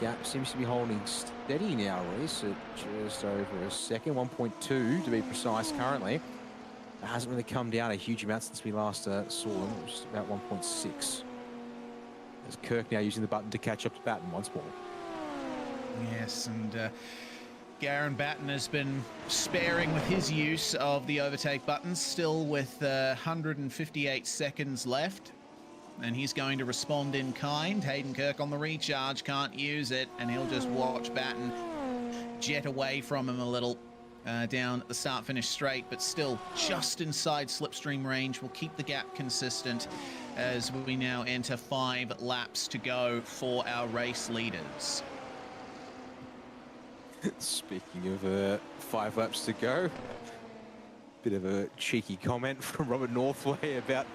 gap seems to be holding steady now, Reese, at just over a second, 1.2 to be precise currently. It hasn't really come down a huge amount since we last saw them. It was just about 1.6. As Kirk now using the button to catch up to Batten once more. Yes, and Garen Batten has been sparing with his use of the overtake buttons, still with 158 seconds left. And he's going to respond in kind. Hayden Kirk on the recharge, can't use it, and he'll just watch Batten jet away from him a little down the start-finish straight, but still just inside slipstream range. Will keep the gap consistent as we now enter 5 laps to go for our race leaders. Speaking of 5 laps to go, bit of a cheeky comment from Robert Northway about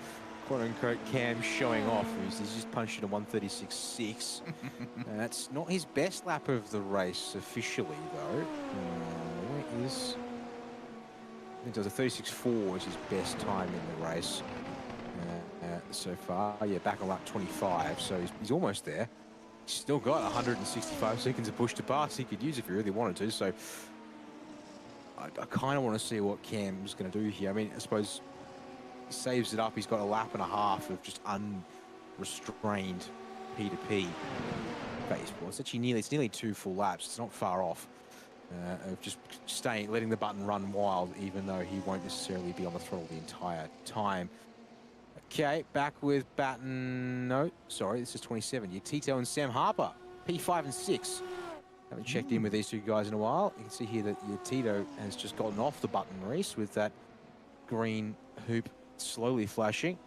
quote-unquote Cam showing off. He's just punched it a 136.6. That's not his best lap of the race officially, though. Where is... I think it was a 36.4 is his best time in the race so far. Yeah, back on lap 25, so he's almost there. He's still got 165 seconds of push to pass he could use if he really wanted to, so I kind of want to see what Cam's going to do here. I mean, I suppose he saves it up. He's got a lap and a half of just unrestrained P2P baseball. It's actually nearly 2 full laps. It's not far off of just letting the button run wild, even though he won't necessarily be on the throttle the entire time. Okay, back with Batten. No, sorry, this is 27. Yeah, Tito and Sam Harper, P5 and 6. Haven't checked in with these 2 guys in a while. You can see here that Tito has just gotten off the button, Reese, with that green hoop slowly flashing.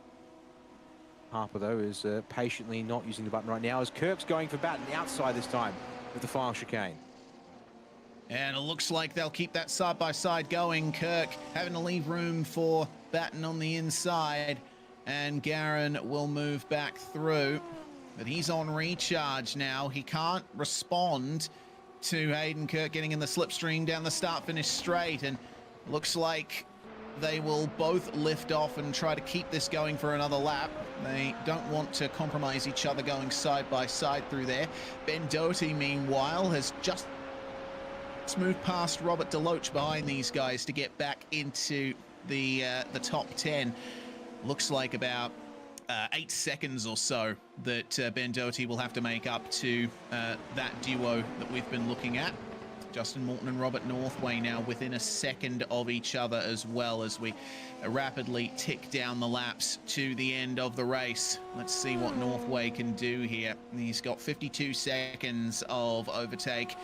Harper, though, is patiently not using the button right now, as Kirk's going for Batten outside this time with the final chicane. And it looks like they'll keep that side-by-side going. Kirk having to leave room for Batten on the inside, and Garen will move back through. But he's on recharge now. He can't respond to Hayden Kirk getting in the slipstream down the start-finish straight, and looks like they will both lift off and try to keep this going for another lap. They don't want to compromise each other going side by side through there. Ben Doty, meanwhile, has just moved past Robert Deloach behind these guys to get back into the top 10. Looks like about 8 seconds or so that Ben Doty will have to make up to that duo that we've been looking at. Justin Morton and Robert Northway now within a second of each other, as well as we rapidly tick down the laps to the end of the race. Let's see what Northway can do here. He's got 52 seconds of overtake.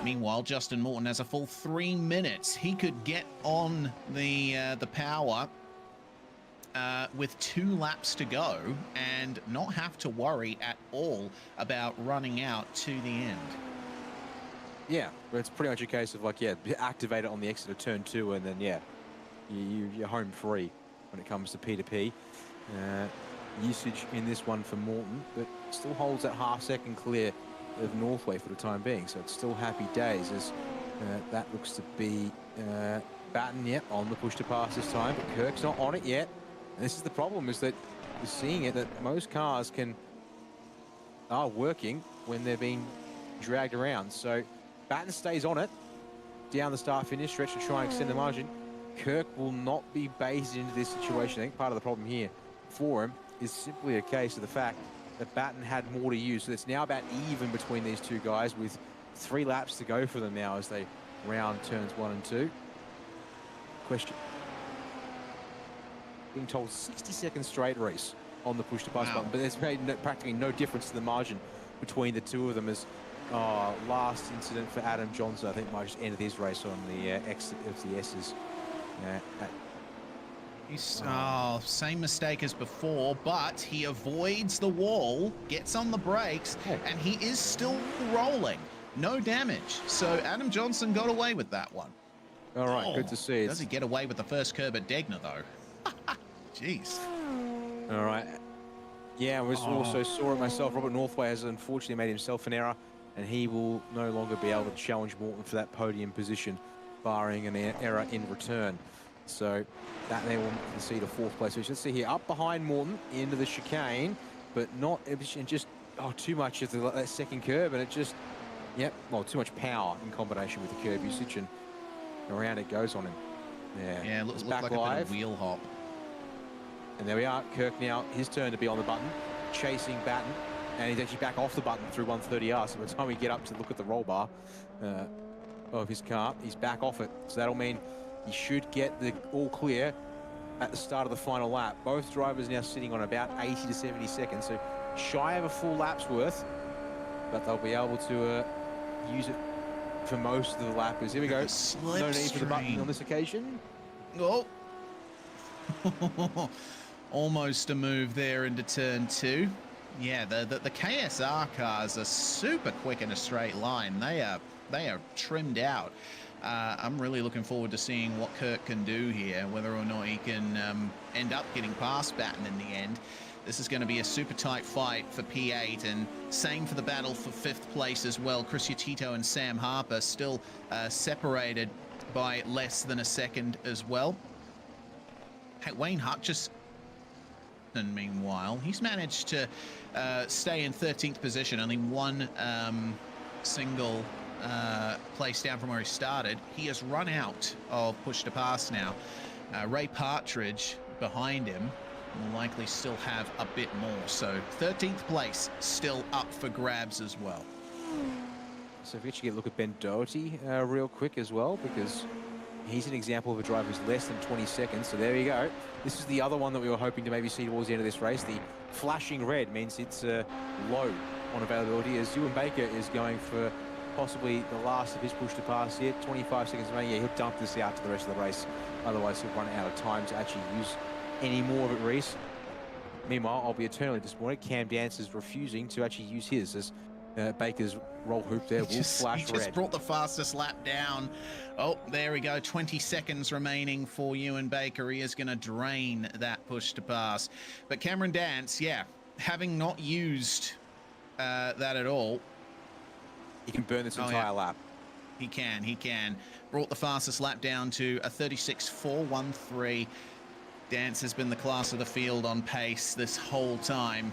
Meanwhile, Justin Morton has a full 3 minutes. He could get on the power with 2 laps to go and not have to worry at all about running out to the end. Yeah, but it's pretty much a case of like, yeah, activate it on the exit of turn 2, and then yeah, you're home free when it comes to P2P. usage in this one for Morton, but still holds that half-second clear of Northway for the time being. So it's still happy days as that looks to be Batten, yep, on the push to pass this time, but Kirk's not on it yet. And this is the problem, is that we're seeing it that most cars are working when they're being dragged around. So Batten stays on it down the start-finish stretch to try and extend the margin. Kirk will not be baited into this situation. I think part of the problem here for him is simply a case of the fact that Batten had more to use. So it's now about even between these two guys with 3 laps to go for them now as they round turns 1 and 2. Question. Being told 60-second straight race on the push to pass button, but there's made practically no difference to the margin between the two of them as last incident for Adam Johnson, I think, might just end his race on the exit of the S's. Same mistake as before, but he avoids the wall, gets on the brakes, and he is still rolling. No damage. So Adam Johnson got away with that one. All right, good to see. Does he get away with the first curb at Degner, though? Jeez. All right. Yeah, I also saw it myself. Robert Northway has unfortunately made himself an error, and he will no longer be able to challenge Morton for that podium position, barring an error in return. So that there will concede a 4th place. So you should see here, up behind Morton, into the chicane, but not, and just, too much of that second curb, and it just, too much power in combination with the curb usage, and around it goes on him. Yeah, looks back like live. A bit of wheel hop. And there we are, Kirk now, his turn to be on the button, chasing Batten, and he's actually back off the button through 130R, so by the time we get up to look at the roll bar of his car, he's back off it. So that'll mean he should get the all clear at the start of the final lap. Both drivers now sitting on about 80 to 70 seconds, so shy of a full lap's worth, but they'll be able to use it for most of the lappers. Here we go. No need for the button on this occasion. Oh. Almost a move there into turn 2. Yeah, the KSR cars are super quick in a straight line. They are trimmed out. I'm really looking forward to seeing what Kirk can do here, whether or not he can end up getting past Batten in the end. This is going to be a super tight fight for P8, and same for the battle for 5th place as well. Chris Yatito and Sam Harper still separated by less than a second as well. Hey, Wayne Hutchison, meanwhile, he's managed to stay in 13th position, only one single place down from where he started. He has run out of push to pass now. Ray Partridge behind him will likely still have a bit more. So 13th place still up for grabs as well. So if we actually get a look at Ben Doherty real quick as well, because he's an example of a driver who's less than 20 seconds. So there you go. This is the other one that we were hoping to maybe see towards the end of this race. The flashing red means it's low on availability, as Ewan Baker is going for possibly the last of his push to pass here. 25 seconds remaining. Yeah, he'll dump this out to the rest of the race. Otherwise, he'll run out of time to actually use any more of it, Reese. Meanwhile, I'll be eternally disappointed. Cam Dance is refusing to actually use his, as Baker's roll hoop there will flash red. He just brought the fastest lap down. Oh, there we go. 20 seconds remaining for Ewan Baker. He is going to drain that push to pass. But Cameron Dance, yeah, having not used that at all, he can burn this entire lap. He can. Brought the fastest lap down to a 36.413. Dance has been the class of the field on pace this whole time,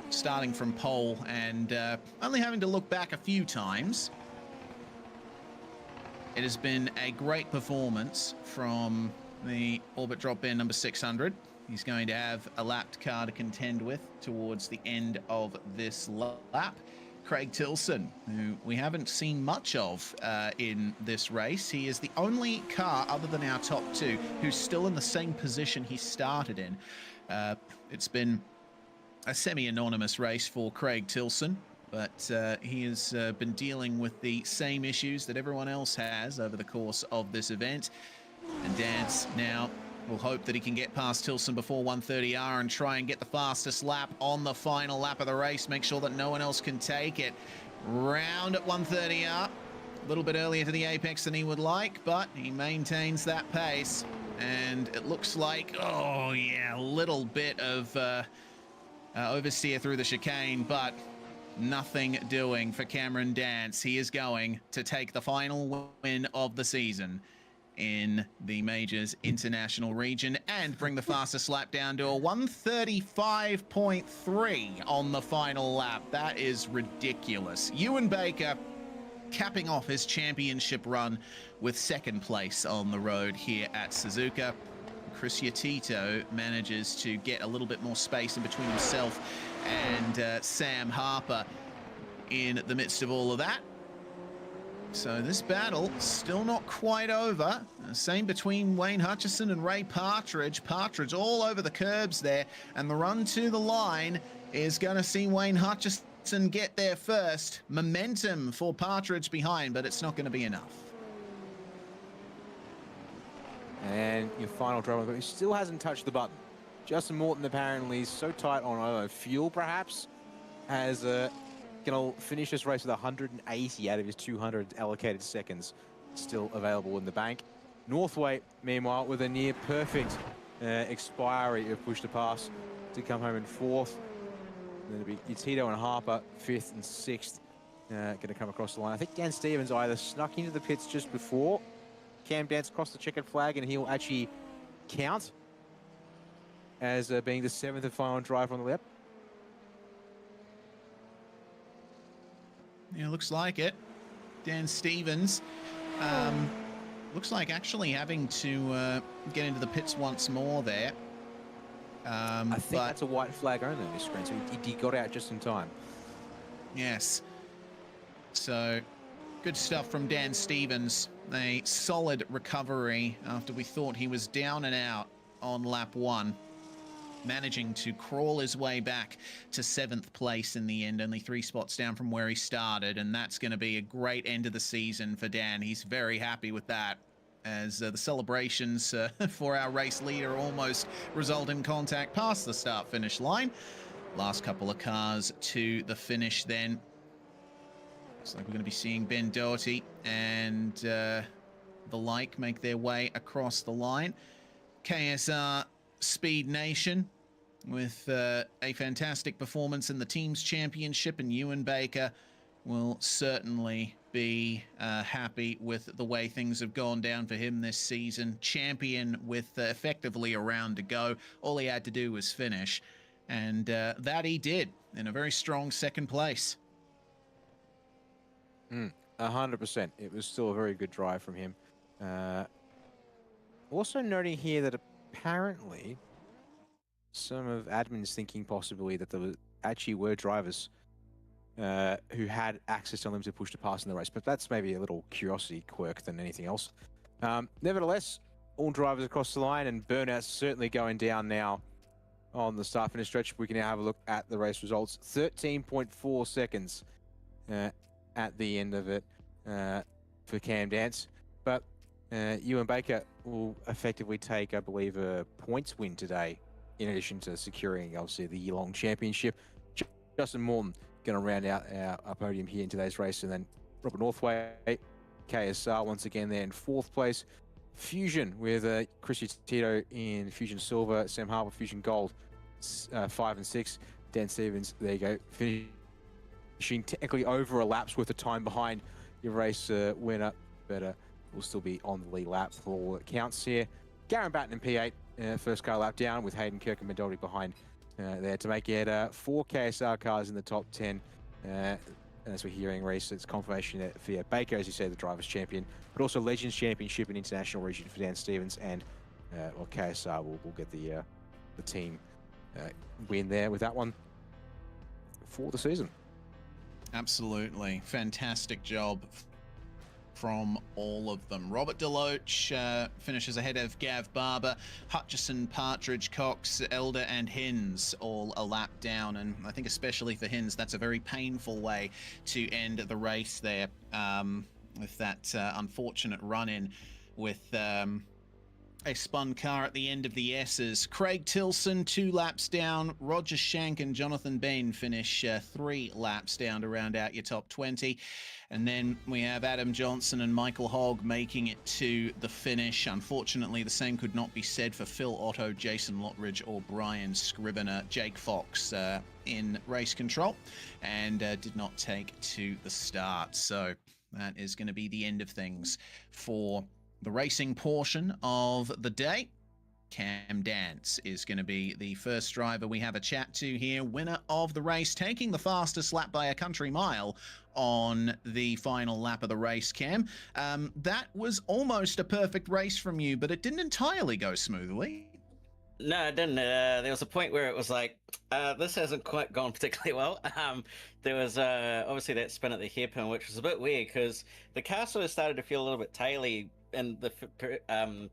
starting from pole and only having to look back a few times. It has been a great performance from the Orbit Drop Bin number 600. He's going to have a lapped car to contend with towards the end of this lap. Craig Tilson, who we haven't seen much of in this race. He is the only car other than our top two who's still in the same position he started in. It's been a semi-anonymous race for Craig Tilson, but he has been dealing with the same issues that everyone else has over the course of this event. And Dance now will hope that he can get past Tilson before 130R and try and get the fastest lap on the final lap of the race. Make sure that no one else can take it. Round at 130R. A little bit earlier to the apex than he would like, but he maintains that pace. and it looks like, oh yeah, a little bit of oversteer through the chicane, but nothing doing for Cameron Dance. He is going to take the final win of the season in the Majors International region and bring the fastest lap down to a 1:35.3 on the final lap. That is ridiculous. Ewan Baker capping off his championship run with second place on the road here at Suzuka. Chris Yatito manages to get a little bit more space in between himself and Sam Harper in the midst of all of that. So this battle still not quite over. Same between Wayne Hutchison and Ray Partridge. Partridge all over the curbs there, and the run to the line is going to see Wayne Hutchison get there first. Momentum for Partridge behind, but it's not going to be enough. And your final driver, but he still hasn't touched the button. Justin Morton apparently is so tight on fuel, perhaps, as going to finish this race with 180 out of his 200 allocated seconds still available in the bank. Northway, meanwhile, with a near perfect expiry of push to pass to come home in fourth. And then it'll be Tito and Harper, fifth and sixth, going to come across the line. I think Dan Stevens either snuck into the pits just before Cam Dance crossed the checkered flag, and he'll actually count as being the seventh and final driver on the lap. Yeah, looks like it. Dan Stevens looks like actually having to get into the pits once more there. I think that's a white flag only on this screen, so he got out just in time. Yes. So good stuff from Dan Stevens. A solid recovery after we thought he was down and out on lap one. Managing to crawl his way back to seventh place in the end, only 3 spots down from where he started, and that's going to be a great end of the season for Dan. He's very happy with that, as the celebrations for our race leader almost result in contact past the start-finish line. Last couple of cars to the finish then. Looks like we're going to be seeing Ben Doherty and the like make their way across the line. KSR Speed Nation with a fantastic performance in the team's championship, and Ewan Baker will certainly be happy with the way things have gone down for him this season. Champion with effectively a round to go. All he had to do was finish, and that he did in a very strong second place. 100%. It was still a very good drive from him. Also noting here that apparently some of admin's thinking possibly that there actually were drivers who had access to unlimited push to pass in the race, but that's maybe a little curiosity quirk than anything else. Nevertheless, all drivers across the line, and burnout's certainly going down now on the start finish stretch. We can now have a look at the race results. 13.4 seconds at the end of it for Cam Dance, but Ewan Baker will effectively take, I believe, a points win today, in addition to securing, obviously, the year-long championship. Justin Morton going to round out our podium here in today's race, and then Robert Northway, KSR once again there in fourth place. Fusion with Chris Tito in Fusion Silver, Sam Harper Fusion Gold, 5 and 6. Dan Stevens, there you go, finishing technically over a lap's worth of time behind your race winner, but will still be on the lead lap for all that counts here. Garen Batten in P8, first car lap down, with Hayden Kirk and Mendotti behind there to make it 4 KSR cars in the top 10. As we're hearing, race, it's confirmation that for Baker, as you said, the Drivers' Champion, but also Legends Championship and International Region for Dan Stevens, and well, KSR will get the team win there with that one for the season. Absolutely. Fantastic job from all of them. Robert Deloach finishes ahead of Gav Barber, Hutchison, Partridge, Cox, Elder, and Hins all a lap down. And I think especially for Hins, that's a very painful way to end the race there, with that unfortunate run-in with a spun car at the end of the S's. Craig Tilson 2 laps down. Roger Shank and Jonathan Bain finish 3 laps down to round out your top 20. And then we have Adam Johnson and Michael Hogg making it to the finish. Unfortunately, the same could not be said for Phil Otto, Jason Lottridge, or Brian Scrivener. Jake Fox in race control and did not take to the start. So that is going to be the end of things for the racing portion of the day. Cam Dance is going to be the first driver we have a chat to here. Winner of the race, taking the fastest lap by a country mile on the final lap of the race, Cam. That was almost a perfect race from you, but it didn't entirely go smoothly. No, it didn't. There was a point where it was like, this hasn't quite gone particularly well. There was obviously that spin at the hairpin, which was a bit weird because the car sort of started to feel a little bit taily in the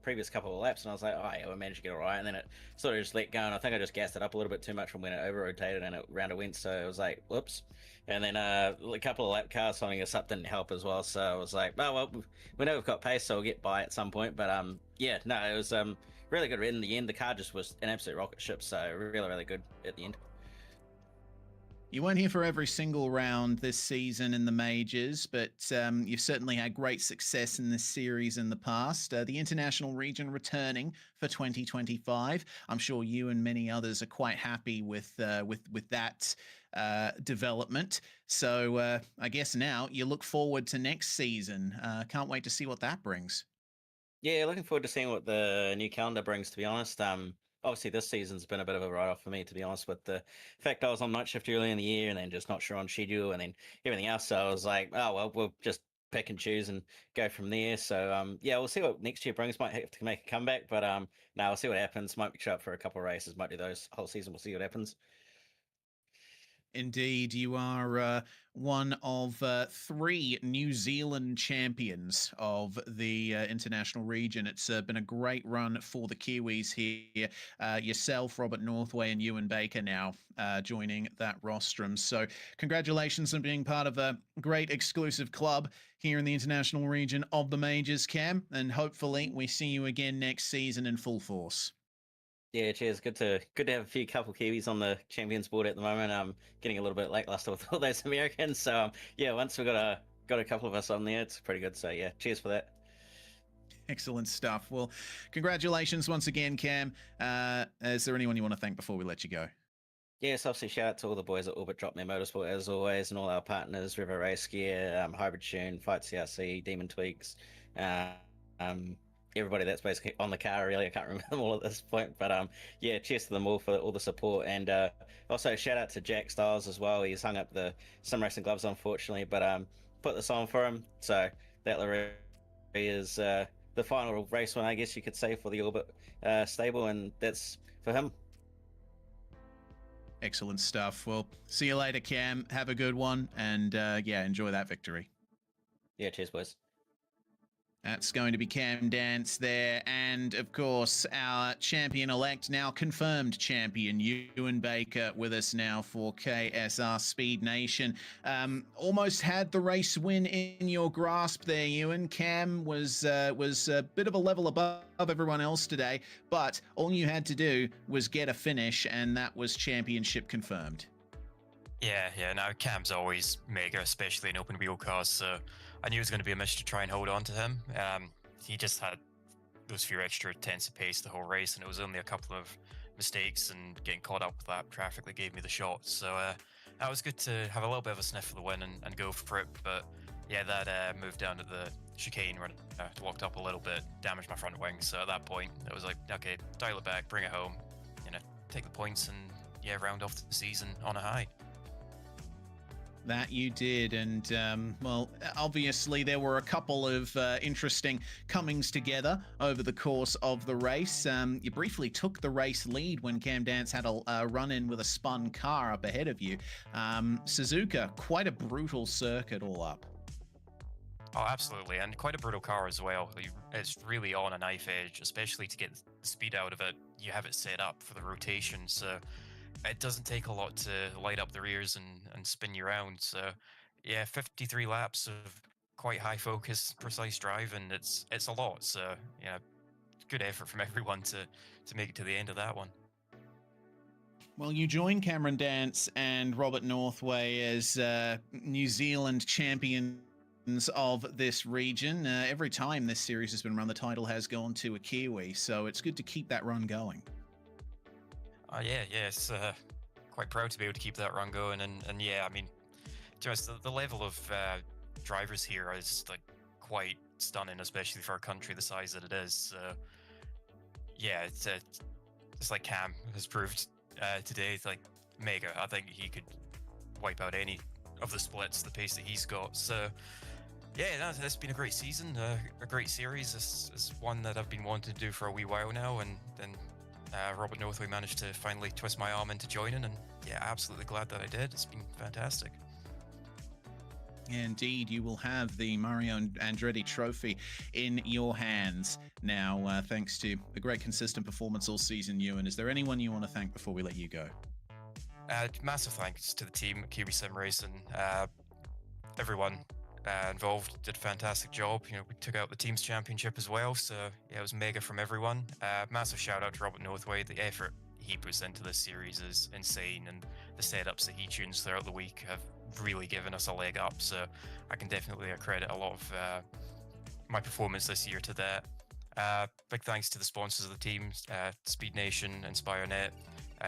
previous couple of laps, and I was like, oh yeah, we managed to get it right, and then it sort of just let go, and I think I just gassed it up a little bit too much from when it over-rotated and round it went, so it was like, whoops. And then a couple of lap cars following us up didn't help as well, so I was like, oh well, we know we've got pace, so we'll get by at some point, but yeah, no, it was really good in the end. The car just was an absolute rocket ship, so really good at the end. You weren't here for every single round this season in the majors, but you've certainly had great success in this series in the past. The international region returning for 2025. I'm sure you and many others are quite happy with that development. So I guess now you look forward to next season. Can't wait to see what that brings. Yeah, looking forward to seeing what the new calendar brings, to be honest. Obviously, this season's been a bit of a write-off for me, to be honest, with the fact I was on night shift early in the year and then just not sure on schedule and then everything else. So I was like, oh, well, we'll just pick and choose and go from there. So, yeah, we'll see what next year brings. Might have to make a comeback, but no, we'll see what happens. Might show up for a couple of races, might do those whole season. We'll see what happens. Indeed, you are one of 3 New Zealand champions of the international region. It's been a great run for the Kiwis here. Yourself, Robert Northway, and Ewan Baker now joining that rostrum. So congratulations on being part of a great exclusive club here in the international region of the majors, Cam. And hopefully we see you again next season in full force. Yeah, cheers. Good to have a couple Kiwis on the champions board at the moment. I'm getting a little bit lackluster with all those Americans. So yeah, once we got a couple of us on there, it's pretty good. So yeah, cheers for that. Excellent stuff. Well, congratulations once again, Cam. Is there anyone you want to thank before we let you go? Yes, obviously shout out to all the boys at Orbit Drop Me Motorsport as always, and all our partners, River Race Gear, Hybrid Tune, Fight CRC, Demon Tweaks, everybody that's basically on the car. Really, I can't remember them all at this point, but yeah, cheers to them all for all the support, and also shout out to Jack Styles as well. He's hung up the sim racing gloves unfortunately, but put this on for him, so that literally is the final race one, I guess you could say, for the Orbit stable, and that's for him. Excellent stuff. Well, see you later, Cam. Have a good one, and yeah, enjoy that victory. Yeah, cheers, boys. That's going to be Cam Dance there. And, of course, our champion-elect, now confirmed champion, Ewan Baker, with us now for KSR Speed Nation. Almost had the race win in your grasp there, Ewan. Cam was a bit of a level above everyone else today, but all you had to do was get a finish, and that was championship confirmed. Yeah, no, Cam's always mega, especially in open wheel cars, so I knew it was going to be a mission to try and hold on to him. He just had those few extra tenths of pace the whole race, and it was only a couple of mistakes and getting caught up with that traffic that gave me the shot. So that was good to have a little bit of a sniff of the win and go for it. But yeah, that move down to the chicane when walked up a little bit, damaged my front wing. So at that point, it was like, okay, dial it back, bring it home, take the points, and yeah, round off the season on a high. That you did, and well, obviously there were a couple of interesting comings together over the course of the race. You briefly took the race lead when Cam Dance had a run-in with a spun car up ahead of you. Suzuka, quite a brutal circuit all up. Oh, absolutely, and quite a brutal car as well. It's really on a knife edge, especially to get the speed out of it. You have it set up for the rotation, so it doesn't take a lot to light up the rears and spin you around. So yeah, 53 laps of quite high focus, precise drive, and it's a lot. So yeah, good effort from everyone to make it to the end of that one. Well, you join Cameron Dance and Robert Northway as New Zealand champions of this region. Every time this series has been run, the title has gone to a Kiwi, so it's good to keep that run going. Yeah, it's quite proud to be able to keep that run going, and yeah, I mean, just the level of drivers here is like quite stunning, especially for a country the size that it is. Yeah, it's like Cam has proved today. It's like mega. I think he could wipe out any of the splits, the pace that he's got. So yeah, it's been a great season, a great series. It's one that I've been wanting to do for a wee while now, and then Robert Northway managed to finally twist my arm into joining, and yeah, absolutely glad that I did. It's been fantastic. Indeed, you will have the Mario Andretti Trophy in your hands now, thanks to a great consistent performance all season, Ewan. Is there anyone you want to thank before we let you go? Massive thanks to the team at Kiwi Sim Racing. Everyone involved did a fantastic job. You know, we took out the team's championship as well, so yeah, it was mega from everyone. Massive shout out to Robert Northway. The effort he puts into this series is insane, and the setups that he tunes throughout the week have really given us a leg up, so I can definitely credit a lot of my performance this year to that. Big thanks to the sponsors of the team, Speed Nation, InspireNet,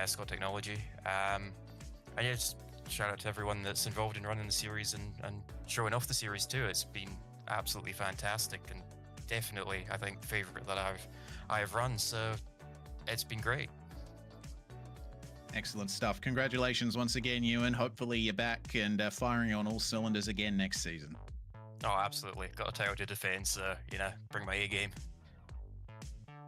Scott Technology, and yeah, just shout out to everyone that's involved in running the series and showing off the series too. It's been absolutely fantastic, and definitely I think the favorite that I have run, so it's been great. Excellent stuff. Congratulations once again, Ewan. Hopefully you're back and firing on all cylinders again next season. Oh, absolutely. Got a title to defend, so, bring my A game.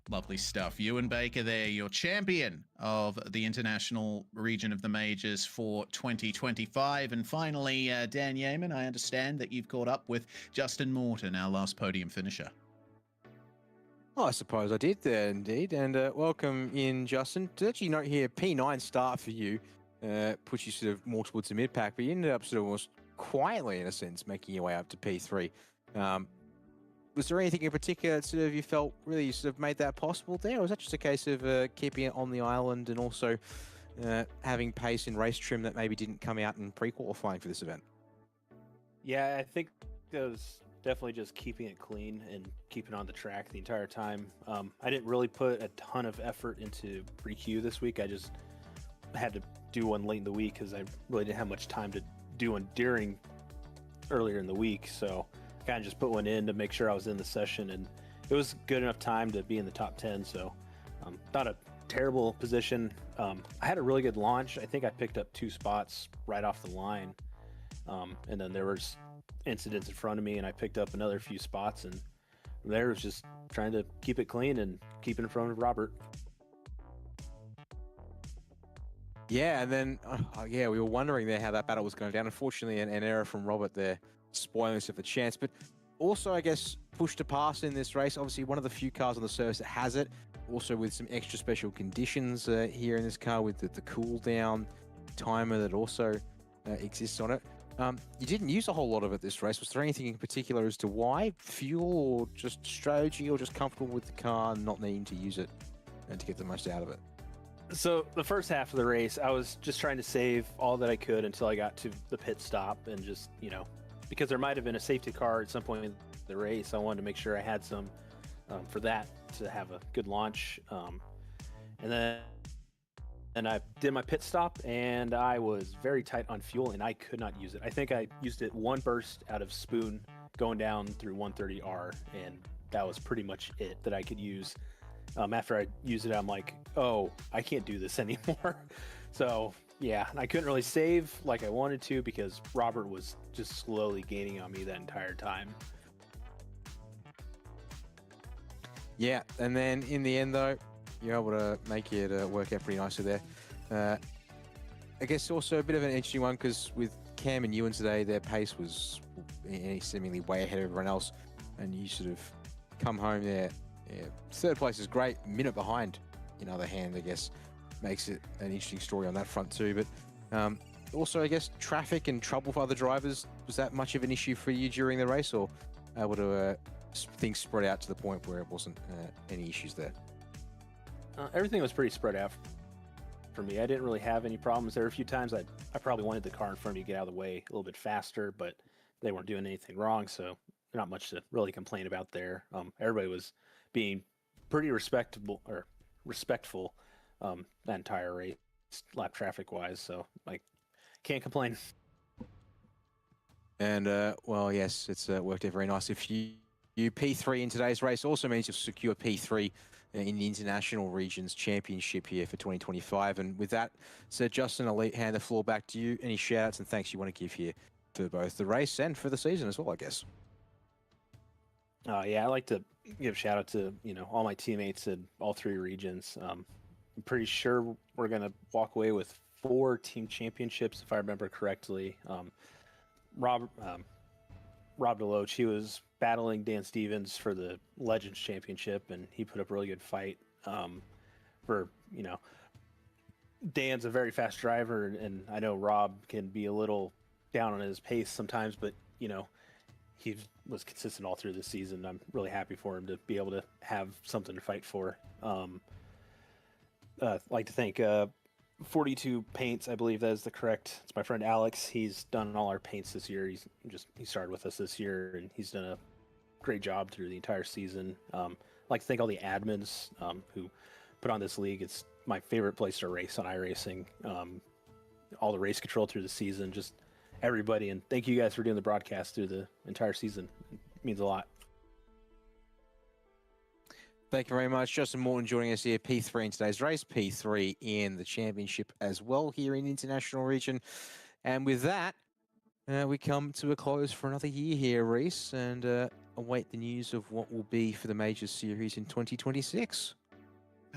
Lovely stuff. Ewan Baker there, your champion of the international region of the majors for 2025. And finally, Dan Yeaman, I understand that you've caught up with Justin Morton, our last podium finisher. I suppose I did there indeed, and welcome in, Justin. To actually note here, P9 start for you, puts you sort of more towards the mid-pack, but you ended up sort of almost quietly, in a sense, making your way up to P3. Was there anything in particular that sort of you felt really sort of made that possible there, or was that just a case of keeping it on the island and also having pace in race trim that maybe didn't come out in pre-qualifying for this event? Yeah, I think that was definitely just keeping it clean and keeping on the track the entire time. I didn't really put a ton of effort into pre-Q this week. I just had to do one late in the week because I really didn't have much time to do one earlier in the week. So I kind of just put one in to make sure I was in the session, and it was good enough time to be in the top 10. So not a terrible position. I had a really good launch. I think I picked up 2 spots right off the line. And then there was incidents in front of me, and I picked up another few spots, and from there was just trying to keep it clean and keep it in front of Robert. Yeah, and then we were wondering there how that battle was going down. Unfortunately, an error from Robert there, spoiling us of the chance. But also, I guess, pushed to pass in this race. Obviously, one of the few cars on the service that has it. Also, with some extra special conditions here in this car, with the cool down timer that also exists on it. You didn't use a whole lot of it this race. Was there anything in particular as to why? Fuel, or just strategy, or just comfortable with the car and not needing to use it and to get the most out of it? So the first half of the race, I was just trying to save all that I could until I got to the pit stop, and just, because there might have been a safety car at some point in the race, I wanted to make sure I had some for that to have a good launch. And then I did my pit stop, and I was very tight on fuel, and I could not use it. I think I used it one burst out of Spoon going down through 130R, and that was pretty much it that I could use. After I used it, I'm like, oh, I can't do this anymore. So yeah, I couldn't really save like I wanted to because Robert was just slowly gaining on me that entire time. Yeah, and then in the end though, you're able to make it work out pretty nicely there. I guess also a bit of an interesting one because with Cam and Ewan today, their pace was seemingly way ahead of everyone else, and you sort of come home there. Yeah, third place is great. Minute behind, in other hand, I guess, makes it an interesting story on that front too. But also, I guess, traffic and trouble for other drivers, was that much of an issue for you during the race, or able to things spread out to the point where it wasn't any issues there? Everything was pretty spread out for me. I didn't really have any problems. There were a few times I probably wanted the car in front of me to get out of the way a little bit faster, but they weren't doing anything wrong, so not much to really complain about there. Everybody was being pretty respectful that entire race, lap traffic wise, so I can't complain. And well, yes, it's worked out very nice. If you P3 in today's race, also means you'll secure P3 in the International Regions Championship here for 2025. And with that said, Justin, I'll hand the floor back to you. Any shout-outs and thanks you want to give here for both the race and for the season as well, I guess? Yeah, I'd like to give a shout out to all my teammates in all 3 regions. I'm pretty sure we're gonna walk away with 4 team championships if I remember correctly. Rob Deloach, he was battling Dan Stevens for the Legends Championship, and he put up a really good fight. Dan's a very fast driver, and I know Rob can be a little down on his pace sometimes, but he was consistent all through the season. I'm really happy for him to be able to have something to fight for. I'd like to thank 42 Paints, I believe that is the correct. It's my friend Alex. He's done all our paints this year. He started with us this year, and he's done a great job through the entire season. I'd like to thank all the admins who put on this league. It's my favorite place to race on iRacing. All the race control through the season, just everybody, and thank you guys for doing the broadcast through the entire season. It means a lot. Thank you very much. Justin Morton joining us here, P3 in today's race, P3 in the championship as well here in International Region. And with that, we come to a close for another year here, Reese, and await the news of what will be for the Majors Series in 2026.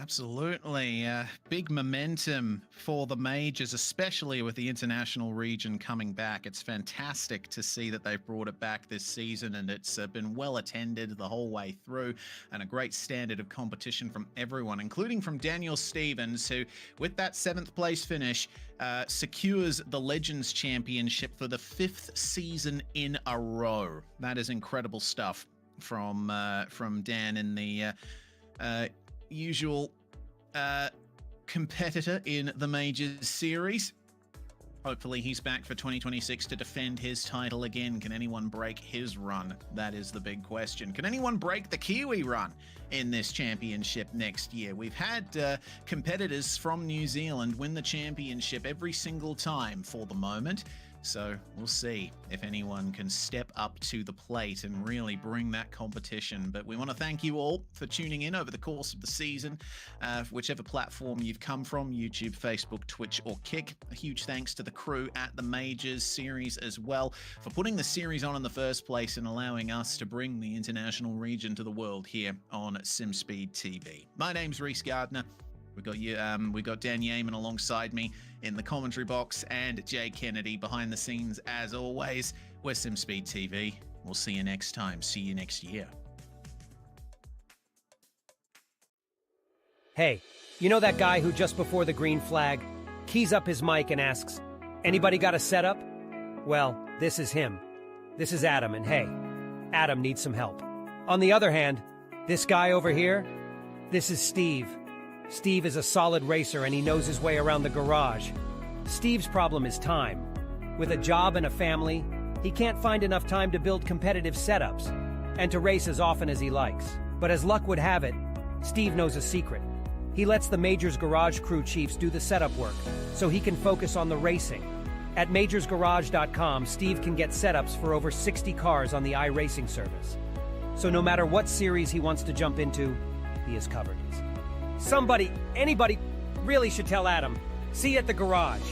Absolutely. Big momentum for the majors, especially with the international region coming back. It's fantastic to see that they've brought it back this season, and it's been well attended the whole way through, and a great standard of competition from everyone, including from Daniel Stevens, who, with that 7th place finish, secures the Legends Championship for the 5th season in a row. That is incredible stuff from Dan in the usual competitor in the Majors Series. Hopefully he's back for 2026 to defend his title again. Can anyone break his run? That is the big question. Can anyone break the Kiwi run in this championship next year? We've had competitors from New Zealand win the championship every single time for the moment. So we'll see if anyone can step up to the plate and really bring that competition. But we want to thank you all for tuning in over the course of the season, whichever platform you've come from, YouTube, Facebook, Twitch, or Kick. A huge thanks to the crew at the Majors Series as well for putting the series on in the first place and allowing us to bring the international region to the world here on SimSpeed TV. My name's Reese Gardner. We got Dan Yeaman alongside me in the commentary box, and Jay Kennedy behind the scenes as always. We're SimSpeed TV. We'll see you next time. See you next year. Hey, you know that guy who just before the green flag keys up his mic and asks, "Anybody got a setup?" Well, this is him. This is Adam, and hey, Adam needs some help. On the other hand, this guy over here, this is Steve. Steve is a solid racer, and he knows his way around the garage. Steve's problem is time. With a job and a family, he can't find enough time to build competitive setups and to race as often as he likes. But as luck would have it, Steve knows a secret. He lets the Majors Garage crew chiefs do the setup work so he can focus on the racing. At majorsgarage.com, Steve can get setups for over 60 cars on the iRacing service. So no matter what series he wants to jump into, he is covered. Anybody really should tell Adam. See you at the garage.